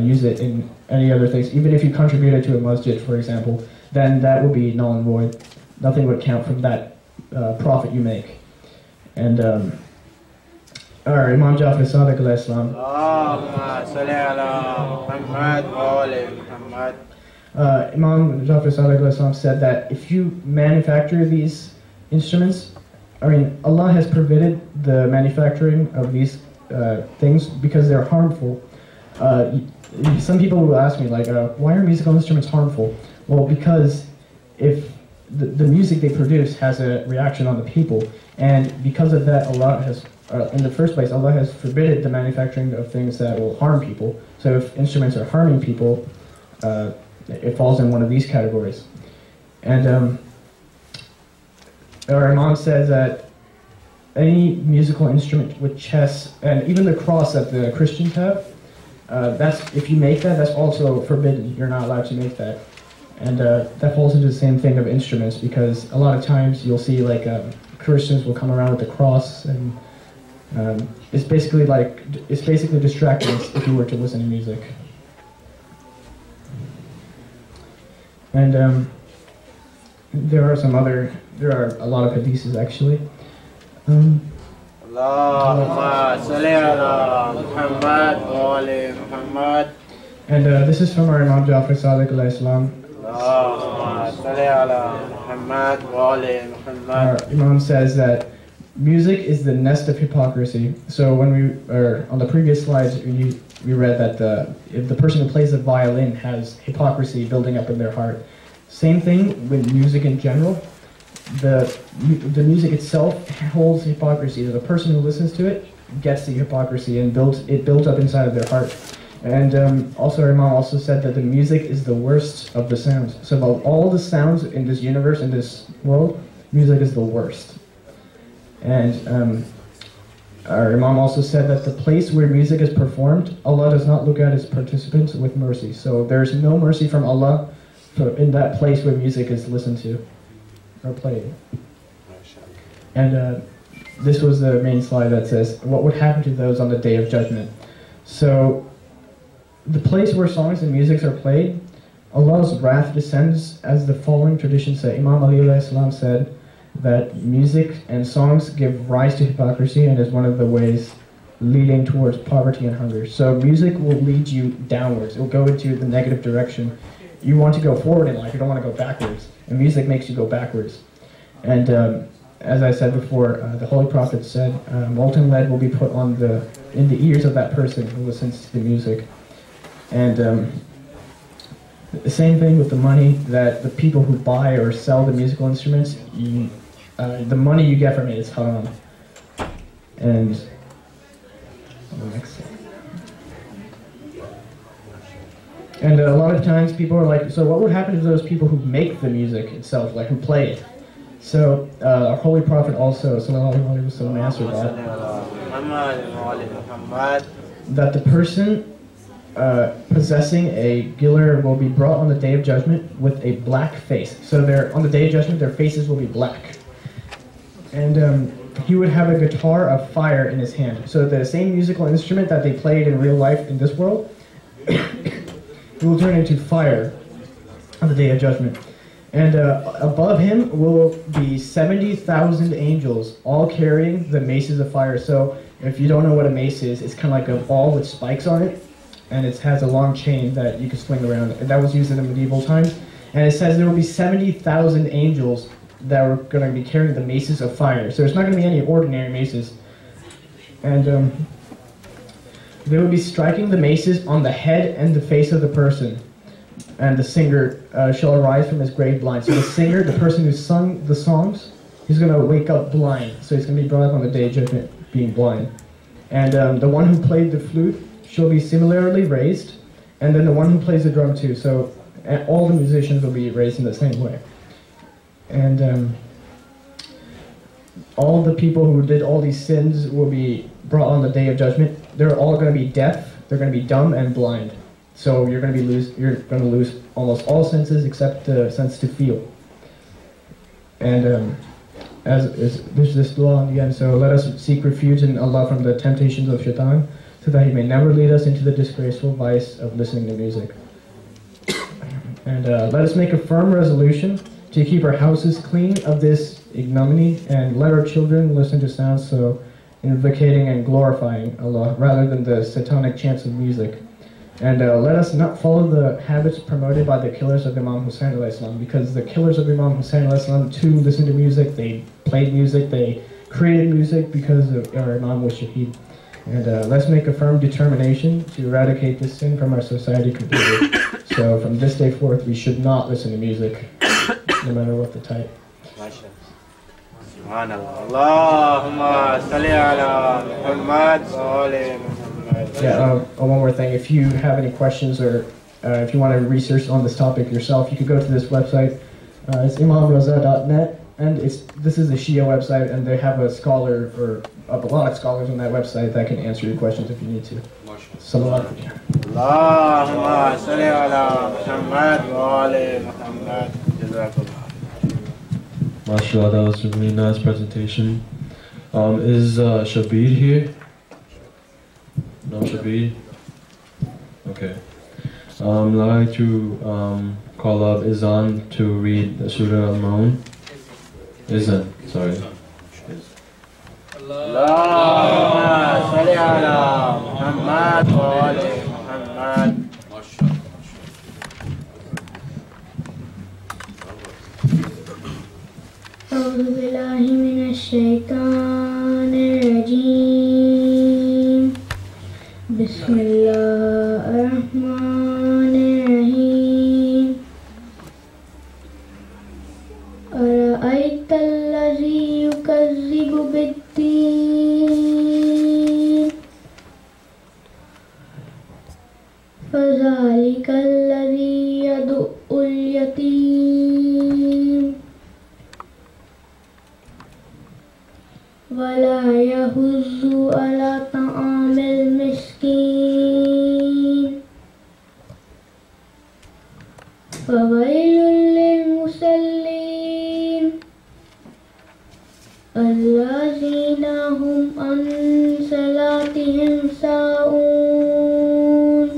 use it in any other things. Even if you contribute it to a masjid, for example, then that would be null and void. Nothing would count from that profit you make. And Imam Jafar Sadiq alayhi salam. Imam Jafar Sadiq alayhi salam said that if you manufacture these instruments, Allah has prohibited the manufacturing of these things because they're harmful. Some people will ask me, like, why are musical instruments harmful? Well, because if the music they produce has a reaction on the people, and because of that, Allah has, in the first place, Allah has forbidden the manufacturing of things that will harm people. So if instruments are harming people, it falls in one of these categories. And our Imam says that any musical instrument with chess, and even the cross that the Christians have, if you make that, that's also forbidden. You're not allowed to make that. And that falls into the same thing of instruments, because a lot of times you'll see like Christians will come around with the cross and It's basically distracting if you were to listen to music. And there are a lot of hadiths actually. Allahumma salli ala Muhammad wa ali Muhammad. And this is from our Imam Jafar Sadiq alayhi salam. Allahumma salli ala Muhammad wa ali Muhammad. Our Imam says that music is the nest of hypocrisy. So when on the previous slides, we read that if the person who plays the violin has hypocrisy building up in their heart. Same thing with music in general. The music itself holds hypocrisy. The person who listens to it gets the hypocrisy and builds up inside of their heart. And also our Imam also said that the music is the worst of the sounds. So of all the sounds in this universe, in this world, music is the worst. And our Imam also said that the place where music is performed, Allah does not look at its participants with mercy. So there's no mercy from Allah in that place where music is listened to or played. And this was the main slide that says, what would happen to those on the Day of Judgment? So the place where songs and music are played, Allah's wrath descends, as the following traditions say. Imam Ali alayhi salam said that music and songs give rise to hypocrisy and is one of the ways leading towards poverty and hunger. So music will lead you downwards. It will go into the negative direction. You want to go forward in life, you don't want to go backwards. And music makes you go backwards. And as I said before, the Holy Prophet said, molten lead will be put in the ears of that person who listens to the music. And the same thing with the money, that the people who buy or sell the musical instruments, the money you get from it is haram. And the next slide. And a lot of times people are like, so what would happen to those people who make the music itself, like who play it? So our Holy Prophet also, sallallahu alaihi wasallam, answered that the person possessing a giller will be brought on the Day of Judgment with a black face. So on the Day of Judgment, their faces will be black. And he would have a guitar of fire in his hand. So the same musical instrument that they played in real life in this world, it will turn into fire on the Day of Judgment. And above him will be 70,000 angels, all carrying the maces of fire. So if you don't know what a mace is, it's kind of like a ball with spikes on it, and it has a long chain that you can swing around. And that was used in the medieval times. And it says there will be 70,000 angels that are going to be carrying the maces of fire. So there's not going to be any ordinary maces. And they will be striking the maces on the head and the face of the person. And the singer shall arise from his grave blind. So the singer, the person who sung the songs, he's going to wake up blind. So he's going to be brought up on the Day of Judgment being blind. And the one who played the flute shall be similarly raised. And then the one who plays the drum too. So all the musicians will be raised in the same way. And all the people who did all these sins will be brought on the Day of Judgment. They're all going to be deaf, they're going to be dumb and blind. So you're going to lose almost all senses except the sense to feel. And there's this dua again. So let us seek refuge in Allah from the temptations of Shaitan, so that He may never lead us into the disgraceful vice of listening to music. And let us make a firm resolution to keep our houses clean of this ignominy, and let our children listen to sounds so invocating and glorifying Allah, rather than the satanic chants of music. And let us not follow the habits promoted by the killers of Imam Hussein alayhi salam, because the killers of Imam Hussein alayhi salam too listened to music, they played music, they created music because our Imam was shaheed. And let's make a firm determination to eradicate this sin from our society completely. So from this day forth, we should not listen to music, no matter what the type. Allahumma salli ala Muhammad wa ali Muhammad. Yeah, one more thing. If you have any questions or if you want to research on this topic yourself, you could go to this website. It's imamraza.net, and this is a Shia website, and they have a scholar, or a lot of scholars on that website that can answer your questions if you need to. Salawat. Allahumma salli ala Muhammad wa ali Muhammad. Jazakallah. MashaAllah, that was a really nice presentation. Is Shabir here? No Shabir? Okay. I'd like to call up Izan to read the Surah Al-Maun. Izan, sorry. اللهم صل على محمد وآل محمد. أعوذ بالله من الشيطان الرجيم. بسم الله الرحمن الرحيم. أرأيت الذي يكذب بالدين فذلك الذي يدعو اليتيم ولا يحض على طعام المسكين فويل للمصلين الذين هم عن صلاتهم ساهون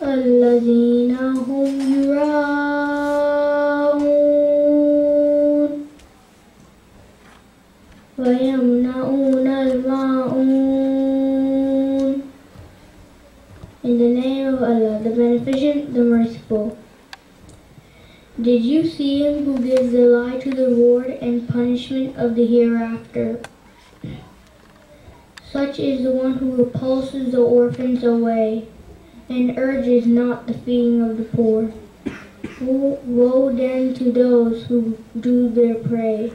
الذين هم يراءون ويمنعون الماعون. In the name of Allah, the Beneficent, the Merciful. Did you see him who gives the lie to the reward and punishment of the hereafter? Such is the one who repulses the orphans away and urges not the feeding of the poor. Woe then to those who do their prey,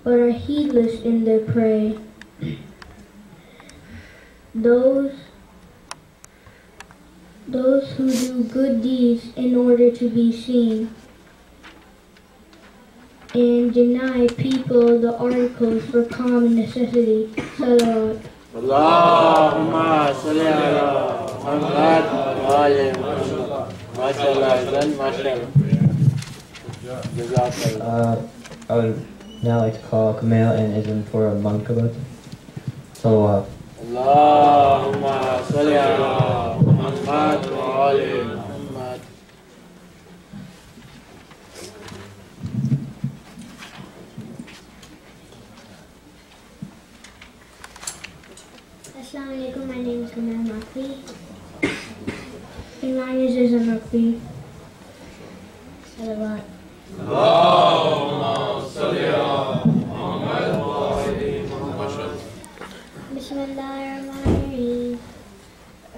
but are heedless in their prey. Those who do good deeds in order to be seen, and deny people the articles for common necessity. Salawat. اللهم صل على محمد وآل محمد. ما شاء الله إذن ما شاء الله. جزاك الله. I would now like to call Kamal and Izan for a mankabat. Salawat. اللهم صل على محمد وآل محمد. Assalamu alaikum, my name is Kamal Makfi. And mine is Izan Makfi. Salawat. اللهم صل على محمد وآل محمد. Bismillahirrahmanirrahim.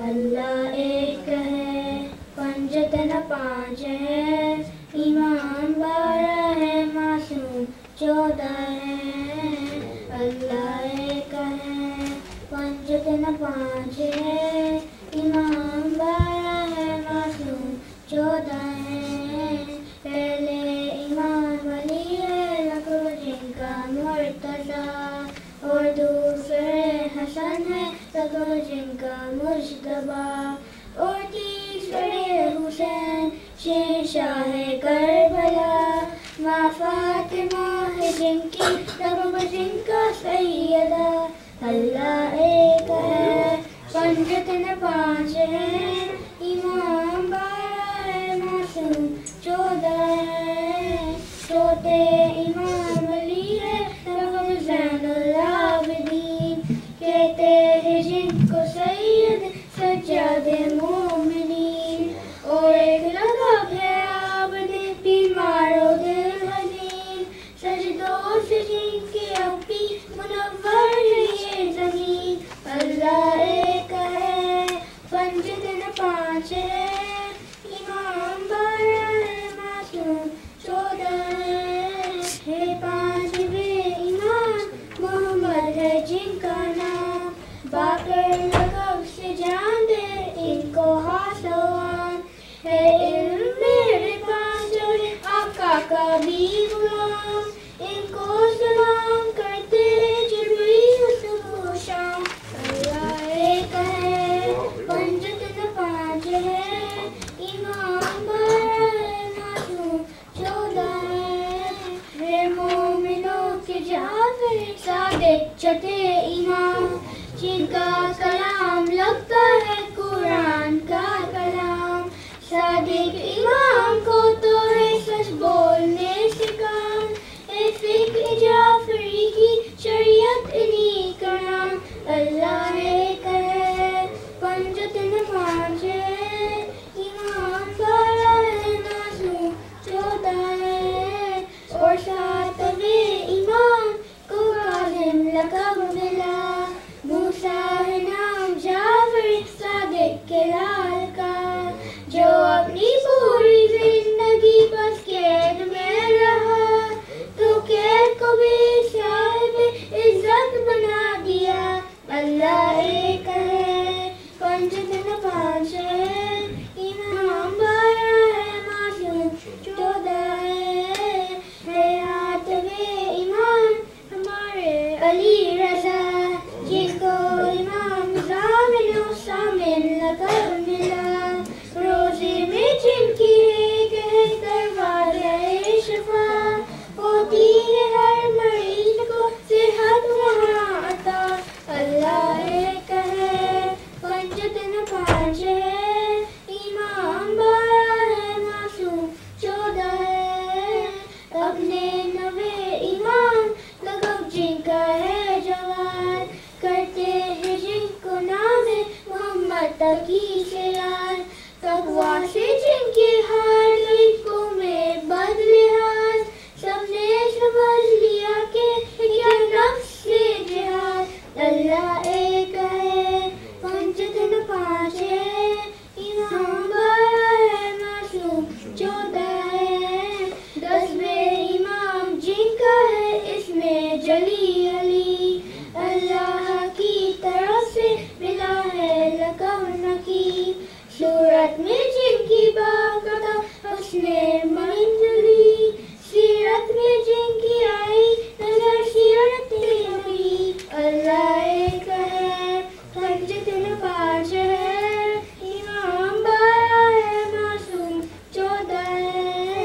Allah ek hai, panjat na panch hai, iman bara hai, masoom 14 hai. Allah ek hai, panjat na panch hai, iman bara hai, masoom 14 hai. Pehle iman wali hai, lakho jinka murtada, اور دوسرے حسن ہے سگو جن کا مجتبا، اور تیسرے حسین شہنشاہ کربلا، ماں فاطمہ ہے جن کی رب جن کا سیدہ. اللہ ایک ہے پنجت نہ پانچ ہے، امام 12 ہے، معصوم 14 ہے. چھوٹے امام علی ہے زین العابدین، کہتے ہیں جن کو سید سجاد مومنین. اور ایک لقب ہے عابد بیمار و دل حزین، سجدوں سے جن کی اپی منور ہے یہ زمین. اللہ ایک ہے پنجت نہ پانچ ہے، امام 12 ہے، معصوم 14 ہے. پانچ بے ایمان محمد ہے جن کا نام، باقر لقب سے جان دے ان کو حاصلان ہے. علم میرے پاس جو آقا کا بھی غلام، ان کو سلام کرتے جبریل صبح و شام. اللہ ایک ہے پنجت نہ پانچ ہے، امام 12 ہے، معصوم 14 ہے. مومنوں کے جہاں जिनका कलाम लगता है कुरान का कलाम। सादिक इमाम को तो है सच बोलने से काम, ए फिक्र जाफरी की शरीयत इन्हीं का नाम। अल्लाह एक है पंजत न पांचे, इमाम बारह है नाज़ू चौदह है, और सातवें इमाम को काज़िम लक़ब मिला। मूसा है नाम जाफर सादिक के लाल का, जो अपनी पूरी जिंदगी बस कैद में रहा, तो कैद को भी साहिब इज्जत बना दिया। अल्लाह एक है पंजत न पांच है, इमाम बारह है मासूम चौदह है, आठवें इमाम हमारे अली रज़ा, जिसको इमाम ज़ामिन और सामिन लक़ब मिला। रोज़े में जिनकी एक है दरवाज़े शिफा, होती है हर मरीज को सेहत वहाँ अता। अल्लाह एक है पंजत न पांच है, इमाम बारह है मासूम चौदह है, अपने नवे इमाम लक़ब जिनका है जवान, करते हैं जिनको नाम है मोहम्मद तकी से याद। तक़वा से जिनके हार लड़कों में बदले हाथ, सबने समझ लिया कि क्या नफ्स से जिहाद। अल्लाह एक है पंजत न पांच है, इमाम बारह है मासूम चौदह है, दसवें इमाम जिनका है इसमें जली अली। अल्लाह की तरफ से मिला है लक़ब नकीब, सूरत में जिनकी बाक़ता उसने मंजरी, सीरत में जिनकी आई नजर सीरत नबी। अल्लाह एक है पंजत न पांच है, इमाम बारह है मासूम चौदह है,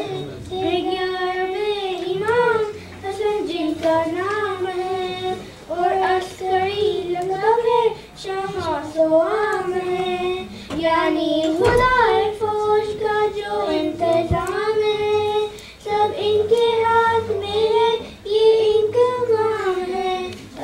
11वें इमाम हसन जिनका नाम है, और अस्करी लक़ब है शाह सोआम है, यानी खुदाए फौज का जो इंतजाम है, सब इनके हाथ में है ये इनका काम है।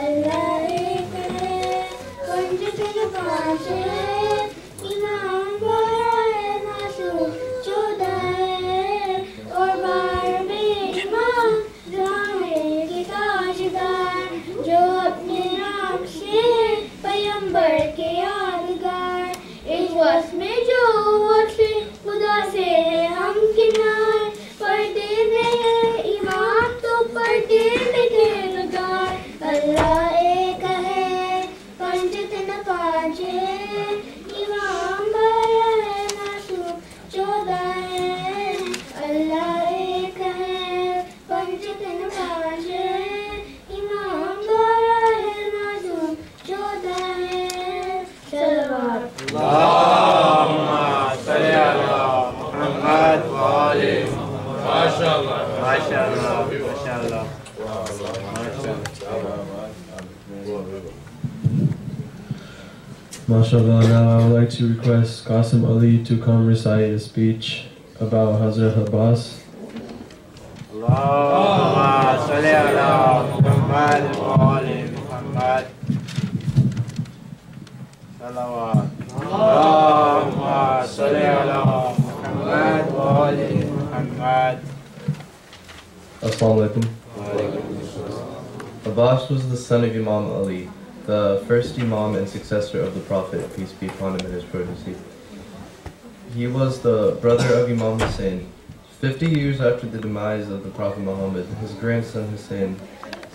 अल्लाह एक है पंजत न पांच है, इमाम बारह है मासूम चौदह है, और 12वें इमाम ज़ाहिर के ताजदार, जो अपने नाम से है पैगंबर के यादगार। इस वक्त में जो वक्त खुदा से है हम किनार, पर्दे में है इमाम तो पर्दे में किरदार। अल्लाह एक है पंजत न पांच है, इमाम बारह है मासूम चौदह है। अल्लाह एक है पंजत न पांच है, इमाम बारह है मासूम चौदह है। सलवात अल्लाहुम्मा सल्ली अला मुहम्मद व आले माशाअल्लाह माशाअल्लाह माशाअल्लाह MashaAllah. Now I would like to request Qasim Ali to come recite a speech about Hazrat Abbas. Allahumma salli ala Muhammad wa ali Muhammad. Salawat. Allahumma salli ala Muhammad wa ali Muhammad. Assalamu alaikum. Abbas was the son of Imam Ali, the first Imam and successor of the Prophet, peace be upon him and his progeny. He was the brother of Imam Hussein. 50 years after the demise of the Prophet Muhammad, his grandson Hussein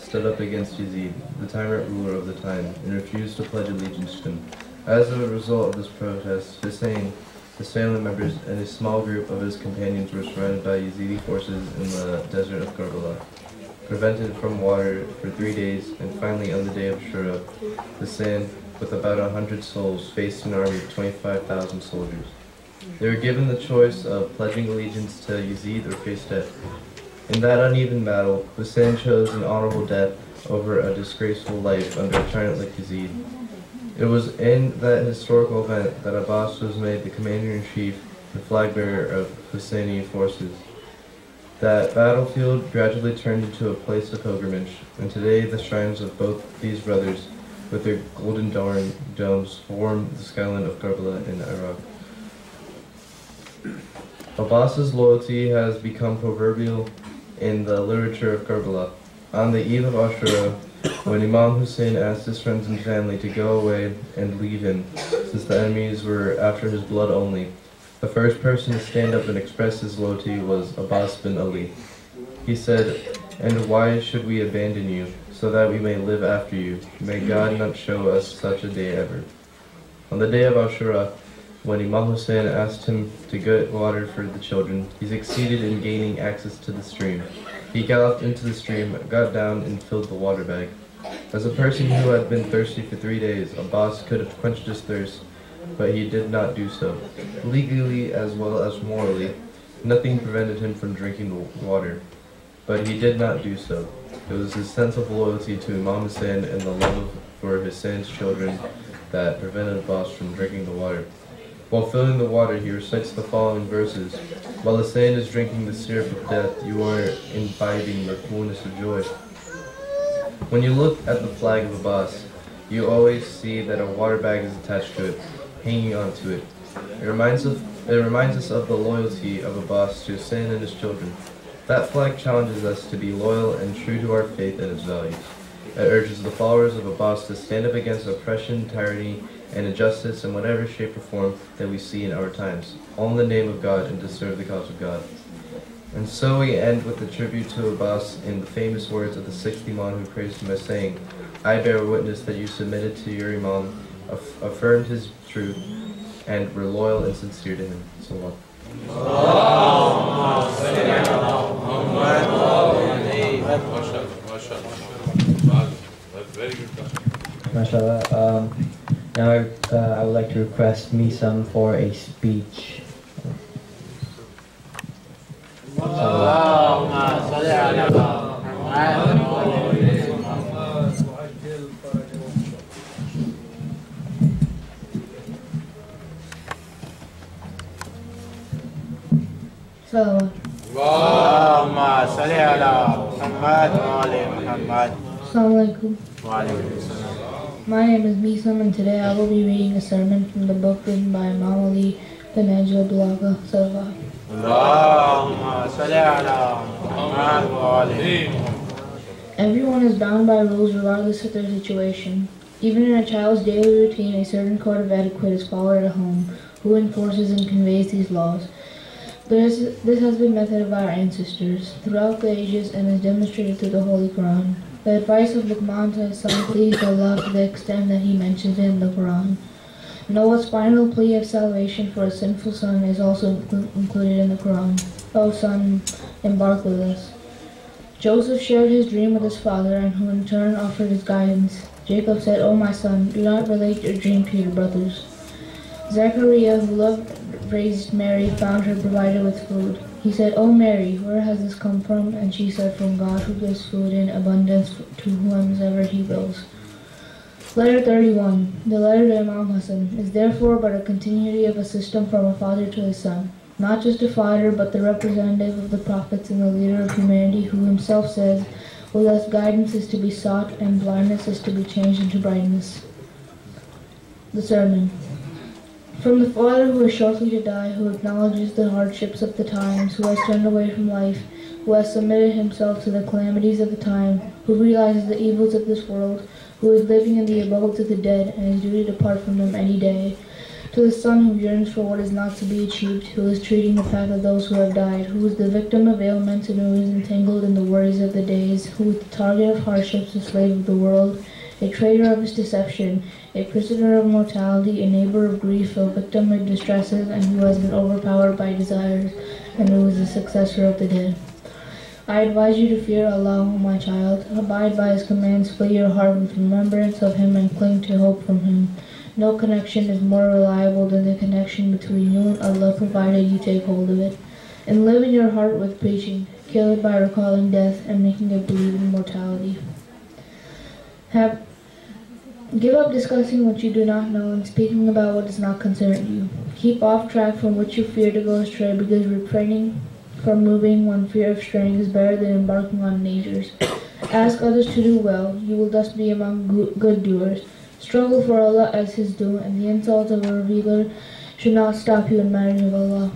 stood up against Yazid, the tyrant ruler of the time, and refused to pledge allegiance to him. As a result of this protest, Hussein, his family members, and a small group of his companions were surrounded by Yazidi forces in the desert of Karbala, prevented from water for 3 days, and finally on the day of Shura, Hussein, with about 100 souls, faced an army of 25,000 soldiers. They were given the choice of pledging allegiance to Yazid or face death. In that uneven battle, Hussein chose an honorable death over a disgraceful life under a tyrant like Yazid. It was in that historical event that Abbas was made the commander-in-chief, the flag-bearer of Husseini forces. That battlefield gradually turned into a place of pilgrimage, and today the shrines of both these brothers, with their golden domes, form the skyline of Karbala in Iraq. Abbas's loyalty has become proverbial in the literature of Karbala. On the eve of Ashura, when Imam Hussein asked his friends and family to go away and leave him, since the enemies were after his blood only, the first person to stand up and express his loyalty was Abbas bin Ali. He said, "And why should we abandon you, so that we may live after you? May God not show us such a day ever." On the day of Ashura, when Imam Hussein asked him to get water for the children, he succeeded in gaining access to the stream. He galloped into the stream, got down, and filled the water bag. As a person who had been thirsty for 3 days, Abbas could have quenched his thirst, but he did not do so. Legally as well as morally, nothing prevented him from drinking the water, but he did not do so. It was his sense of loyalty to Imam Hussein and the love for Hussein's children that prevented Abbas from drinking the water. While filling the water, he recites the following verses. While Hussein is drinking the syrup of death, you are imbibing the coolness of joy. When you look at the flag of Abbas, you always see that a water bag is attached to it, hanging onto it. It reminds us of the loyalty of Abbas to Hussein and his children. That flag challenges us to be loyal and true to our faith and its values. It urges the followers of Abbas to stand up against oppression, tyranny, and injustice in whatever shape or form that we see in our times, all in the name of God and to serve the cause of God. And so we end with the tribute to Abbas in the famous words of the sixth Imam who praised him as saying, "I bear witness that you submitted to your Imam, affirmed his truth, and were loyal and sincere to him." Salam. MashaAllah. Now I would like to request Misam for a speech. Assalamu alaikum. My name is Misam, and today I will be reading a sermon from the book written by Imam Ali, the Najl Balagha Salawat. Everyone is bound by rules regardless of their situation. Even in a child's daily routine, a certain code of etiquette is followed at home. Who enforces and conveys these laws? This has been the method of our ancestors throughout the ages and is demonstrated through the Holy Quran. The advice of Luqman to his son pleased Allah to the extent that he mentions it in the Quran. Noah's final plea of salvation for a sinful son is also included in the Quran. O son, embark with us. Joseph shared his dream with his father, and who in turn offered his guidance. Jacob said, "O my son, do not relate your dream to your brothers." Zechariah, who loved raised Mary, found her provided with food. He said, "O Mary, where has this come from?" And she said, "From God, who gives food in abundance to whomsoever he wills." Letter 31. The letter to Imam Hassan is therefore but a continuity of a system from a father to his son. Not just a father, but the representative of the prophets and the leader of humanity, who himself says, "With us guidance is to be sought, and blindness is to be changed into brightness." The sermon. From the father who is shortly to die, who acknowledges the hardships of the times, who has turned away from life, who has submitted himself to the calamities of the time, who realizes the evils of this world, who is living in the abodes of the dead, and is due to depart from them any day. To the son who yearns for what is not to be achieved, who is treading the path of those who have died, who is the victim of ailments and who is entangled in the worries of the days, who is the target of hardships, a slave of the world, a traitor of his deception, a prisoner of mortality, a neighbor of grief, a victim of distresses, and who has been overpowered by desires, and who is the successor of the dead. I advise you to fear Allah, O my child. Abide by His commands, fill your heart with remembrance of Him, and cling to hope from Him. No connection is more reliable than the connection between you and Allah, provided you take hold of it. And live in your heart with preaching. Kill it by recalling death and making it believe in mortality. Give up discussing what you do not know and speaking about what does not concern you. Keep off track from which you fear to go astray, because refraining from moving when fear of straying is better than embarking on dangers. Ask others to do well. You will thus be among good doers. Struggle for Allah as His due, and the insults of a revealer should not stop you in matters of Allah.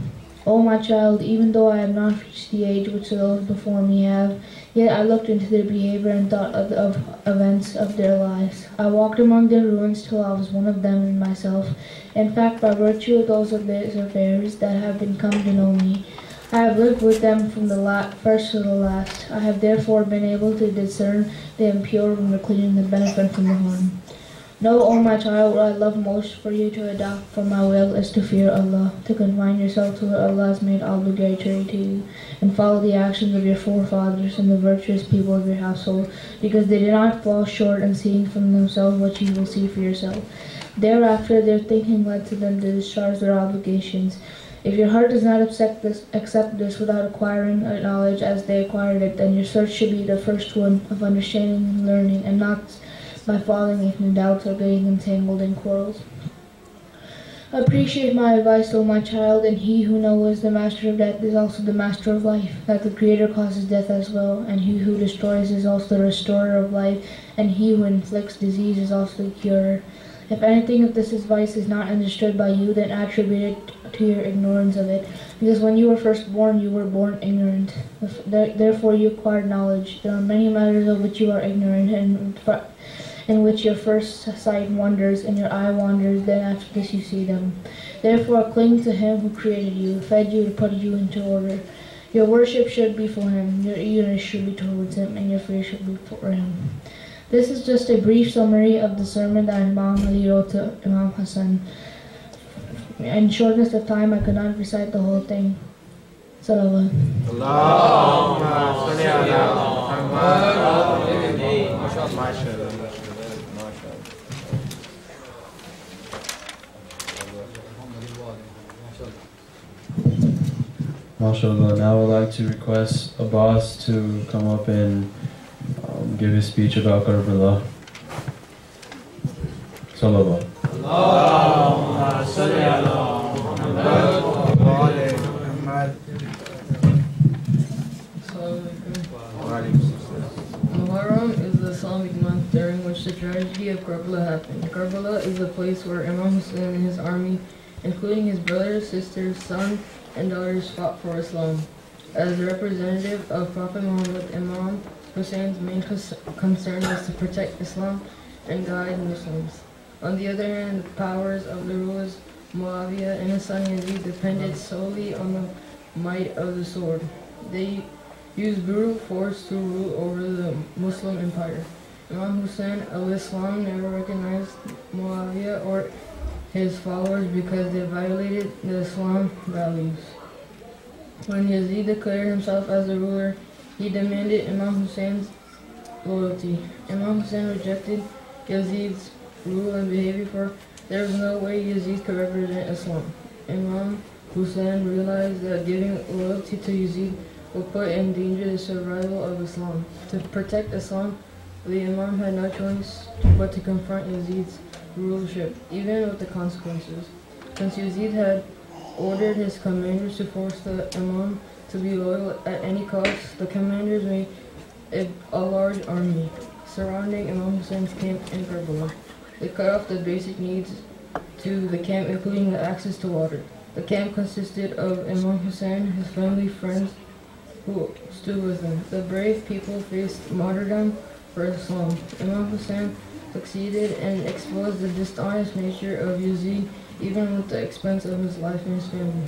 O my child, even though I have not reached the age which those before me have, yet I looked into their behavior and thought of events of their lives. I walked among their ruins till I was one of them in myself. In fact, by virtue of those of their affairs that have come to know me, I have lived with them from the first to the last. I have therefore been able to discern the impure from the clean and the benefit from the harm. Know, O my child, what I love most for you to adopt from my will is to fear Allah, to confine yourself to what Allah has made obligatory to you, and follow the actions of your forefathers and the virtuous people of your household, because they did not fall short in seeing from themselves what you will see for yourself. Thereafter, their thinking led to them to discharge their obligations. If your heart does not accept this without acquiring knowledge as they acquired it, then your search should be the first one of understanding and learning, and not by falling into doubts or getting entangled in quarrels. Appreciate my advice, O my child, and he who knows the master of death is also the master of life, that the Creator causes death as well, and he who destroys is also the restorer of life, and he who inflicts disease is also the curer. If anything of this advice is not understood by you, then attribute it to your ignorance of it, because when you were first born, you were born ignorant. Therefore you acquired knowledge. There are many matters of which you are ignorant, and in which your first sight wanders and your eye wanders, then after this you see them. Therefore cling to Him who created you, fed you, to put you into order. Your worship should be for Him, your eagerness should be towards Him, and your fear should be for Him. This is just a brief summary of the sermon that Imam Ali wrote to Imam Hassan. In shortness of time, I could not recite the whole thing. Salawat. MashaAllah. Now I would like to request Abbas to come up and give his speech about Karbala. Salawat. Allahumma salli ala Muhammad wa ali Muhammad. Muharram is the Islamic month during which the tragedy of Karbala happened. Karbala is the place where Imam Hussein and his army, including his brothers, sisters, sons, and daughters, fought for Islam. As a representative of Prophet Muhammad, Imam Hussein's main concern was to protect Islam and guide Muslims. On the other hand, the powers of the rulers Muawiyah and his son Yazid depended solely on the might of the sword. They used brutal force to rule over the Muslim empire. Imam Hussein al-Islam never recognized Muawiyah or his followers because they violated the Islam values. When Yazid declared himself as the ruler, he demanded Imam Hussein's loyalty. Imam Hussein rejected Yazid's rule and behavior, for there was no way Yazid could represent Islam. Imam Hussein realized that giving loyalty to Yazid would put in danger the survival of Islam. To protect Islam, the Imam had no choice but to confront Yazid's rulership, even with the consequences. Since Yazid had ordered his commanders to force the Imam to be loyal at any cost, the commanders made a large army surrounding Imam Hussein's camp in Karbala. They cut off the basic needs to the camp, including the access to water. The camp consisted of Imam Hussein, his family, friends who stood with him. The brave people faced martyrdom for Islam. Imam Hussein succeeded and exposed the dishonest nature of Yazid, even with the expense of his life and his family.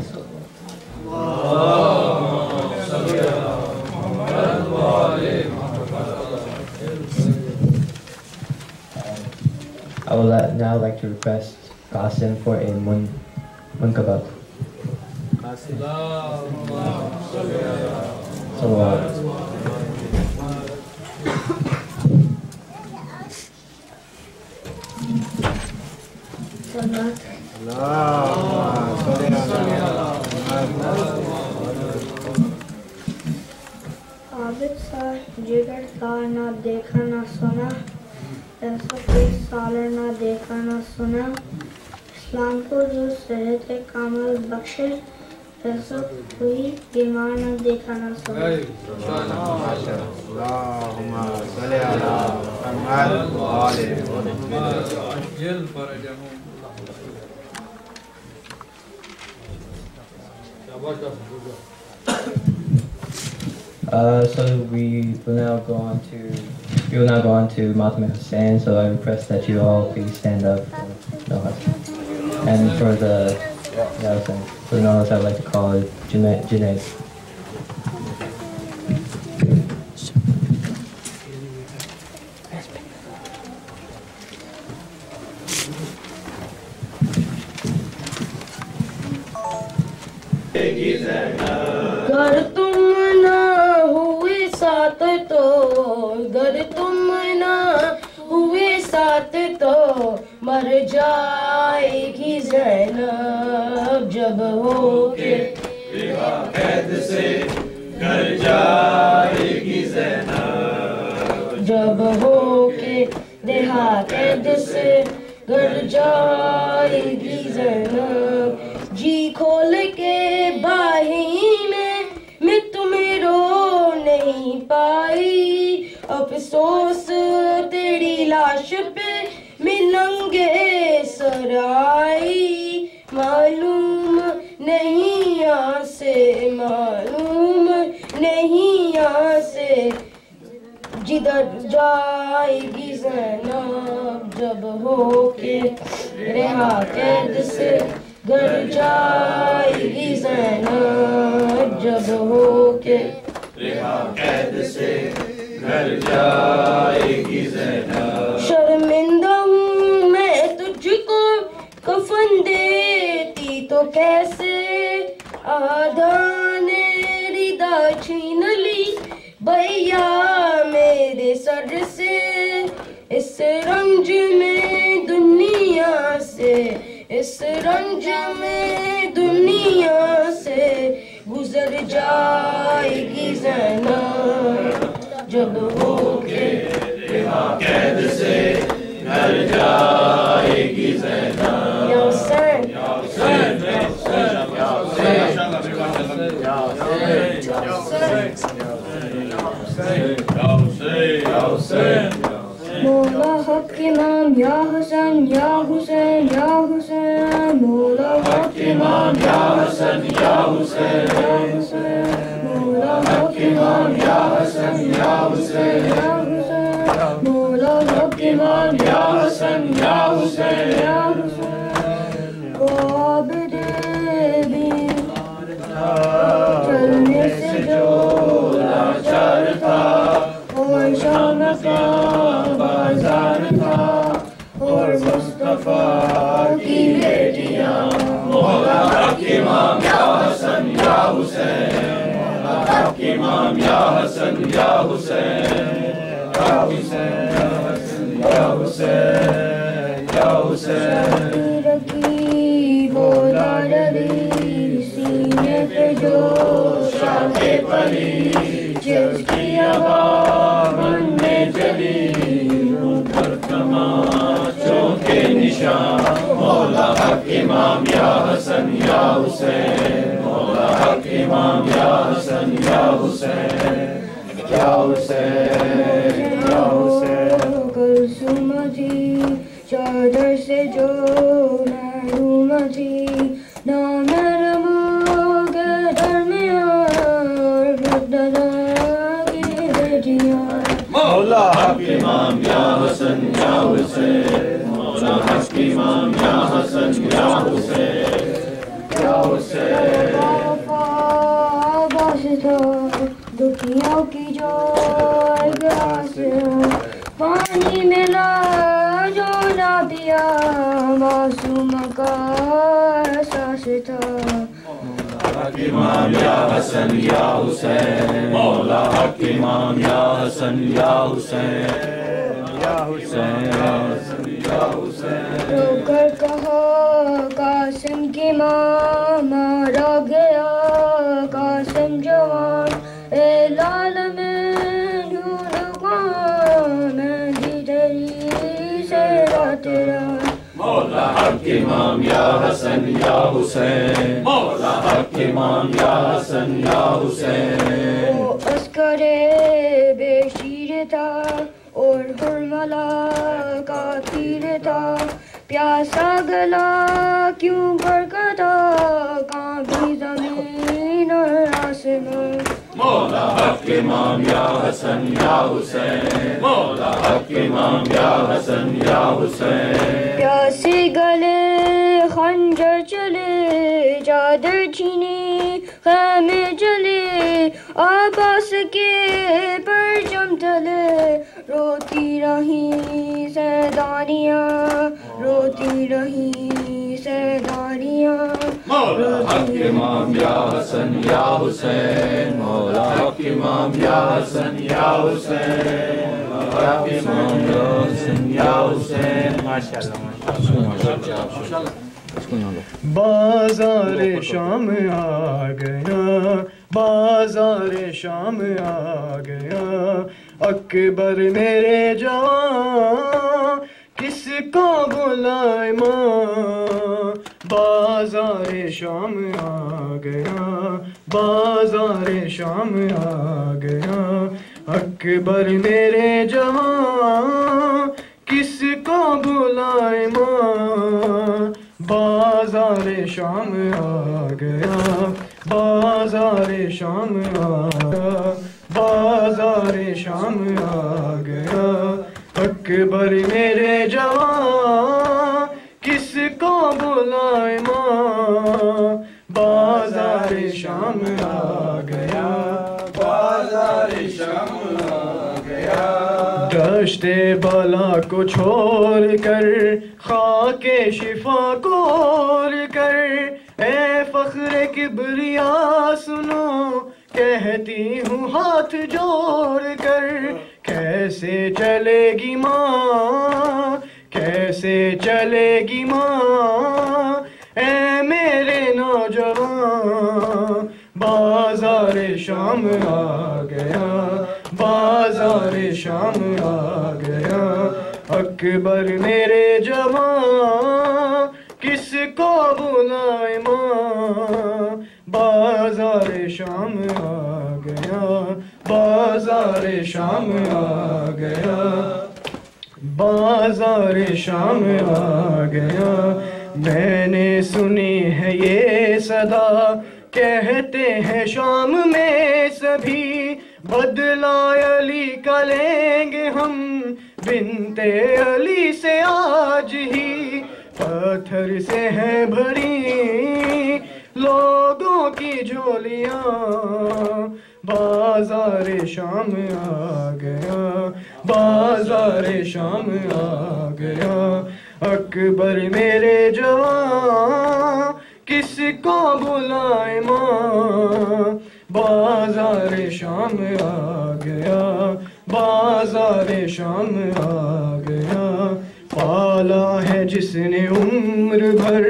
I would now like to request Qasim for a munkabat. Abid सा जिगर था ना देखा ना सुना ایسا کوئی سالر نہ دیکھا نہ سنا، اسلام کو جو صحت کامل بخشے، ایسا کوئی بیمار نہ دیکھا نہ سنا۔ So we will now go on to Mahatma Hussain. So I request that you all please stand up. And for the notes, I'd like to call it Junaid. گر تم نہ ہوئے ساتھ تو، گر تم نہ ہوئے ساتھ تو مر جائے گی زینب جب ہو کے قید سے گھر جائے گی زینب، جب ہو کے رہا قید سے گھر جائے گی زینب، جی کھول کے باہی میں تمہیں رو نہیں پائی، افسوس تیری لاش پہ میں ننگے سر آئی، معلوم نہیں یہاں سے، معلوم نہیں یہاں سے جدھر جائے گی زینب جب ہو کے رہا قید سے گھر جائے گی زینب جب ہو کے رہا قید سے گھر جائے گی زینب، شرمندہ ہوں میں تجھ کو کفن دیتی تو کیسے، آدھا نے ردا چھین لی بھیا میرے سر سے، اس رنج میں دنیا سے، اس رنج میں دنیا سے گزر جائے گی زینب جب ہو کے رہا قید سے گھر جائے گی زینب، یا حسین یا حسین یا حسین یا حسین یا حسین، مولا حق امام یا حسین یا حسین یا حسین، مولا حق امام یا حسن یا حسین، یا حسین، مولا حق امام یا حسن یا حسین، یا حسین، مولا حق امام یا حسن یا حسین، یا حسین، وہ عابد بھی چلنے سے جو لاچار تھا، اور شام کا بازار تھا، اور مصطفیٰ کی بیٹیاں، مولا حق امام یا حسن یا حسین، مولا حق امام یا حسن یا حسین، یا حسین یا حسین یا حسین، رکی بولا ردی سینے پہ جو شاہ پری جس کی آواز من میں جلی، پر تماچوں کے نشان، مولا حق امام یا حسن یا حسین، مولا حق امام یا حسن یا حسین، یا حسین یا حسین، کلثوم تھی چادر سے جو محروم تھی، نامحرم کے درمیان بدلا کی بیٹیاں، مولا حق امام یا حسن یا حسین، مولا حق امام یا حسن یا حسین، یا حسین، عباس تھا دکھیوں کی جو گاس، پانی ملا جو نہ پیا معصوم کا احساس تھا، حق امام یا حسن یا حسین، مولا حق امام یا حسن یا حسین، یا حسین یا حسین، رو کر کہا قاسم کی ماں مارا گیا قاسم جوان، اے لال میں ڈھونڈ میں دی تیری حق امام یا حسن یا حسین مولا حق امام یا حسن یا حسین وہ عسکر بے شیر تھا اور حرملہ کا تیر تھا پیاسا گلا کیوں بھڑکتا کانپی زمین اور آسمان مولا حق امام یا حسن یا حسین مولا حق امام یا حسن یا حسین پیاسے گلے خنجر چلے چادر چھینی خیمے جلے عباس کے پرچم تلے روتی رہی سیدانیاں روتی رہی سیدانیاں مولا حق امام یا حسن یا حسین مولا حق امام یا حسن یا حسین مولا حق امام یا حسن یا حسین ماشاءاللہ بازار شام آ گیا بازار شام آ گیا اکبر میرے جوان کس کو بلائے ماں بازار شام آ گیا بازار شام آ گیا اکبر میرے جوان کس کو بلائے ماں بازار شام آ گیا بازار شام آ گیا بازار شام آ گیا اکبر میرے جوان کس کو بلائے ماں بازار شام آ گیا بازار شام آ گیا دشت بالا کو چھوڑ کر خاک شفا کو اوڑھ کر اے فخر کبریا سنو کہتی ہوں ہاتھ جوڑ کر کیسے چلے گی ماں کیسے چلے گی ماں اے میرے نوجوان بازار شام آ گیا بازار شام آ گیا اکبر میرے جوان کس کو بلائے ماں بازار شام آ گیا بازار شام آ گیا بازار شام آ گیا میں نے سنی ہے یہ صدا کہتے ہیں شام میں سبھی بدلہ علی کا لیں گے ہم بنت علی سے آج ہی پتھر سے ہیں بھری لوگوں کی جھولیاں بازار شام آ گیا بازار شام آ گیا اکبر میرے جوان کس کو بلائے ماں بازار شام آ گیا بازار شام آ گیا پالا ہے جس نے عمر بھر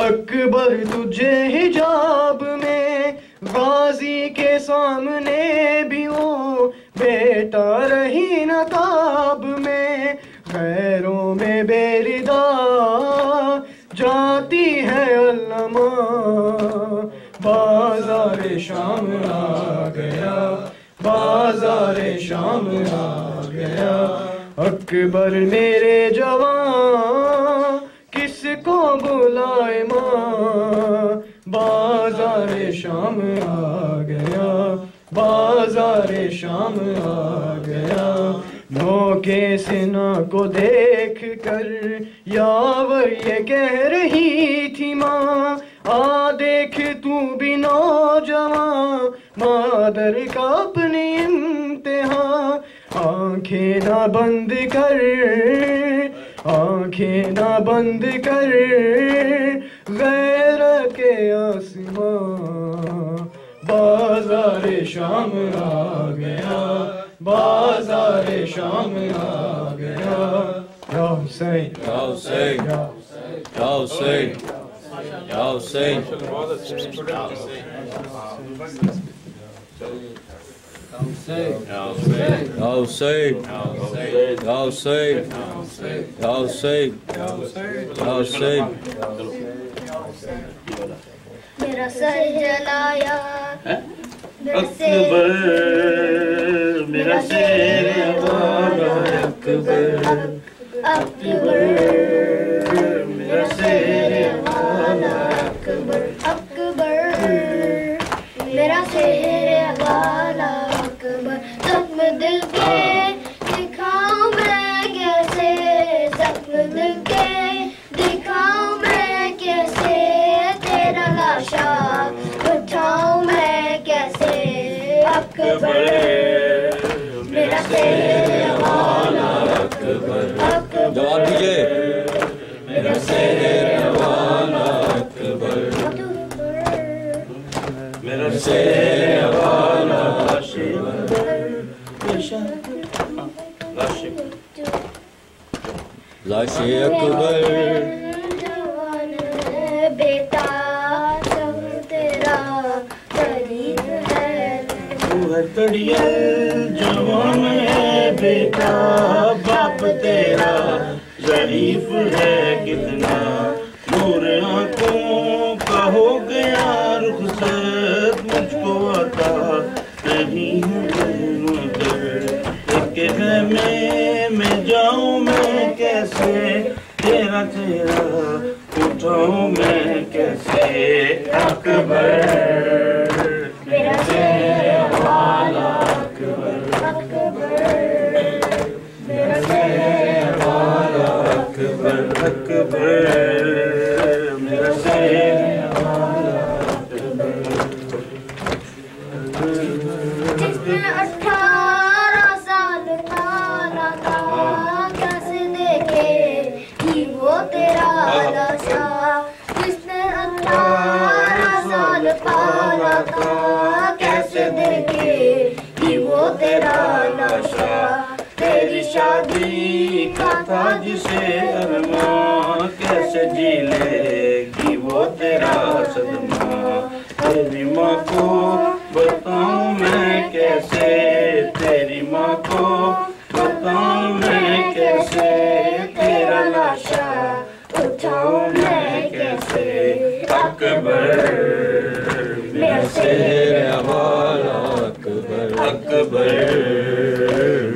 اکبر تجھے حجاب میں غازی کے سامنے بھی وہ بیٹا رہی نقاب میں غیروں میں بے ردا جاتی ہے علما بازار شام آ گیا بازار شام آ گیا اکبر میرے جوان کس کو بلائے ماں بازار شام آ گیا بازار شام آ گیا نوکے سنا کو دیکھ کر یاور یہ کہہ رہی تھی ماں آ دیکھ تو بھی نوجوان مادر کا اپنی امتحان آنکھیں نہ بند کر آنکھیں نہ بند کر غیر کے آسمان بازار شام آ گیا بازار شام آ گیا یا حسین یا حسین یا حسین یا حسین मेरा सर जलाया अकबर मेरा शेर वाला अकबर अकबर मेरा शेर वाला अकबर अकबर मेरा शेर वाला अकबर जख्म दिल के दिखाऊं मैं कैसे जख्म दिल के दिखाऊं मैं कैसे तेरा लाशा उठाऊं मैं कैसे अकबर मेरा शेर वाला अकबर अकबर जवाब दीजिए मेरा शेर वाला अकबर मेरा शेर वाला लाशे अकबर जवान बेटा सब तेरा शरीर है तू है तड़ियल जवान है बेटा बाप तेरा ज़रीफ है कितना नूर आंखों का हो गया रुखसत मुझको आता नहीं है एक खेमे में जाऊं मैं कैसे तेरा तेरा उठाऊं मैं कैसे अकबर मेरा शेर वाला अकबर अकबर मेरा शेर वाला अकबर अकबर मेरा शेर वाला जिसने 18 साल पाला था कैसे देखे कि वो तेरा नशा जिसने 18 साल पाला था कैसे देखे कि वो तेरा नशा तेरी शादी का था जिसे अरमान कैसे जी लेगी वो तेरा सदमा तेरी माँ को बताऊं मैं कैसे तेरी माँ को बताऊं मैं कैसे तेरा लाशा उठाऊं मैं कैसे अकबर मेरा शेर वाला अकबर अकबर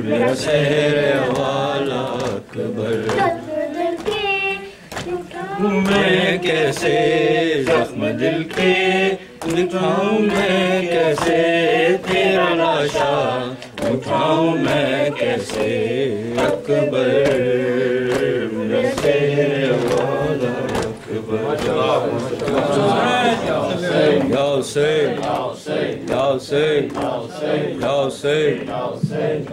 मेरा शेर वाला अकबर मैं कैसे जख्म दिल के दिखाऊं मैं कैसे तेरा लाशा उठाऊं मैं कैसे अकबर मेरा शेर वाला अकबर या हुसैन या हुसैन या हुसैन या हुसैन या हुसैन या हुसैन या हुसैन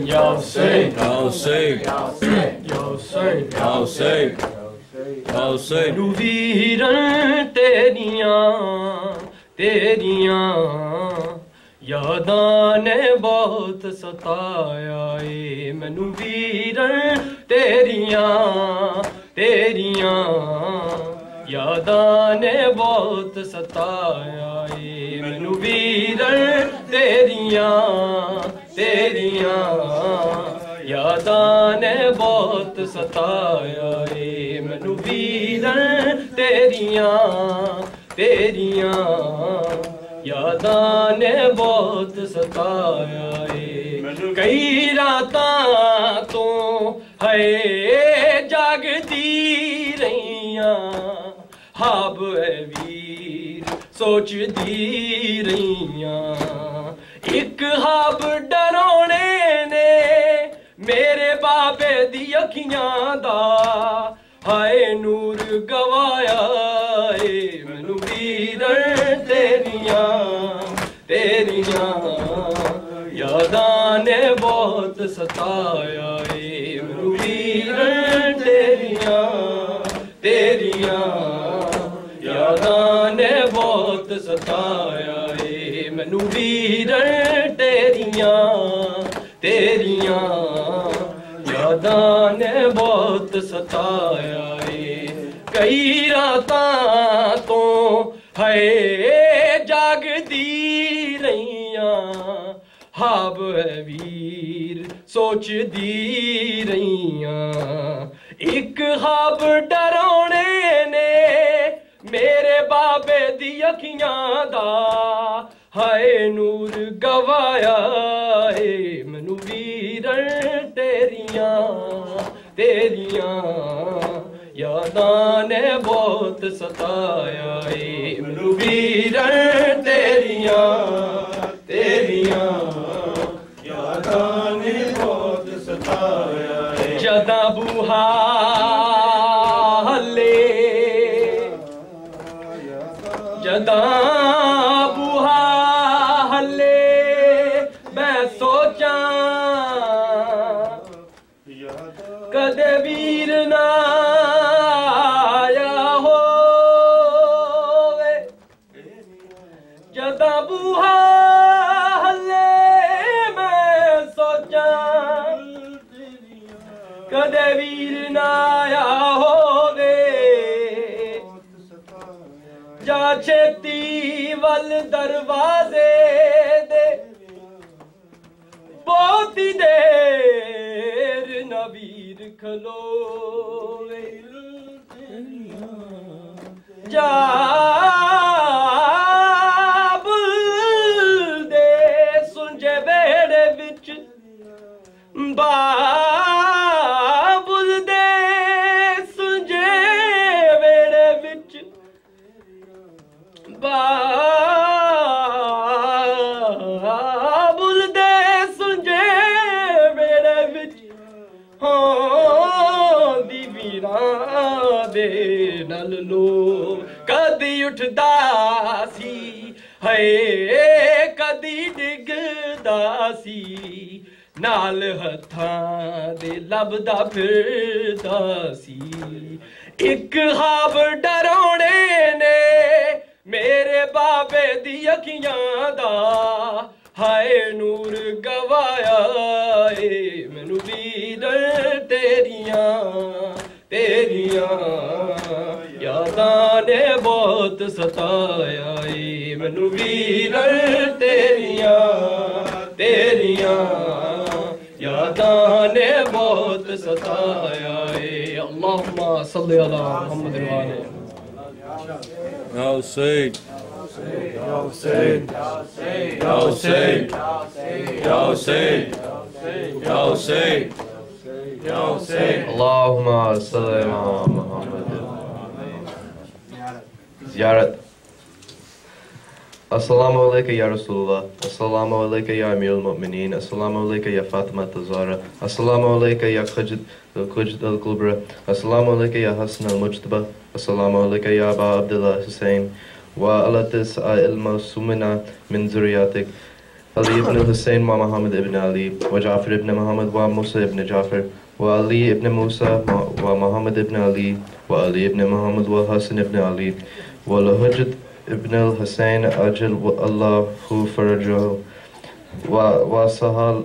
या हुसैन या हुसैन या हुसैन या हुसैन ਵੀਰਨ ਤੇਰੀਆਂ ਯਾਦਾਂ ਨੇ ਬਹੁਤ ਸਤਾਇਆ ਏ ਮੈਨੂੰ ਵੀਰਨ ਤੇਰੀਆਂ ਯਾਦਾਂ ਨੇ ਬਹੁਤ ਸਤਾਇਆ ਏ ਮੈਨੂੰ ਵੀਰਨ ਤੇਰੀਆਂ ਯਾਦਾਂ ਨੇ ਬਹੁਤ ਸਤਾਇਆ ਏ ਮੈਨੂੰ ਵੀਰਨ ਤੇਰੀਆਂ ਯਾਦਾਂ ਨੇ ਬਹੁਤ ਸਤਾਇਆ ਏ ਕਈ ਰਾਤਾਂ ਤੋਂ ਹੈ ਜਾਗਦੀ ਰਹੀਆਂ ਹਾਬ ਐ ਵੀਰ ਸੋਚਦੀ ਰਹੀਆਂ ਇੱਕ ਹਾਬ ਡਰਾਉਣੇ ਨੇ ਮੇਰੇ ਬਾਬੇ ਦੀ ਅੱਖੀਆਂ ਦਾ ਹਾਏ ਨੂਰ ਗਵਾਇਆ ਏ ਮੈਨੂੰ ਵੀਰਨ ਤੇਰੀਆਂ ਯਾਦਾਂ ਨੇ ਬਹੁਤ ਸਤਾਇਆ ਏ ਮੈਨੂੰ ਵੀਰਨ ਤੇਰੀਆਂ ਯਾਦਾਂ ਨੇ ਬਹੁਤ ਸਤਾਇਆ ਏ ਮੈਨੂੰ ਵੀਰਨ ਤੇਰੀਆਂ یاداں نے بہت ستایا ہے کئی راتاں تو ہے جاگ دی رہیاں ہاب ہے ویر سوچ دی رہیاں ایک خواب ڈرونے نے میرے بابے دی اکھیاں دا ہائے نور گوایا ہے منو ویرن تیریاں یاداں نے بہت ستایا ہے منو ویرن تیریاں یاداں نے بہت ستایا ہے جداں بوہا ہلے جداں بوہا ہلے میں سوچاں کدے ویر نہ آیا ہووے جداں بوہا ہلے میں سوچاں کدے ویر نہ آیا ہووے جا چھتی ول دروازے دے بہت ہی دیر نہ ویر کھلوے جا بل دے سنجے بیڑے وچ بابل دے سنجے بیڑے وچ بابل دے سنجے بیڑے وچ ہاں دی ویراں دے نل لو کدی اٹھدا سی ہے کدی ڈگدا سی نال ہتھاں دے لبدا پھردا سی ایک خواب ڈرونے نے میرے بابے دی اکھیاں دا ہائے نور گوایا اے مینوں ویرن تیریاں یاداں نے بہت ستایا اے مینوں ویرن تیریاں یاداں نے بہت ستایا اے اللہم صلی علی محمد وآلہ Ya Hussein, Ya Hussein, Ya Hussein, Ya Hussein, Ya Hussein, Ya Hussein. Allahumma salli ala Muhammad. Ziyarat. Assalamu alayka ya Rasulullah. Assalamu alayka ya Amir al-Mu'mineen. Assalamu alayka ya Fatima al-Zahra. Assalamu alayka ya Khujd al-Kubra. Assalamu alayka ya Hassan al-Mujtaba. Assalamu alayka ya Aba Abdullah Hussein. Wa ala tis'a al-mawsumina min zuriyatik. Ali ibn Hussein wa Muhammad ibn Ali. Wa Ja'far ibn Muhammad wa Musa ibn Ja'far. Wa Ali ibn Musa wa Muhammad ibn Ali. Wa Ali ibn Muhammad wa Hassan ibn Ali. Wa Hujjat ibn al-Hussein ajal Allahu farajahu. Wa sahal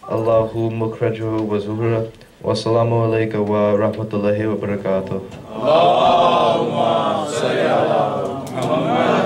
Allahu mukrajahu wa zuhra. Wassalamu alayka wa rahmatullahi wa barakatuh. Allahumma salli ala Muhammad.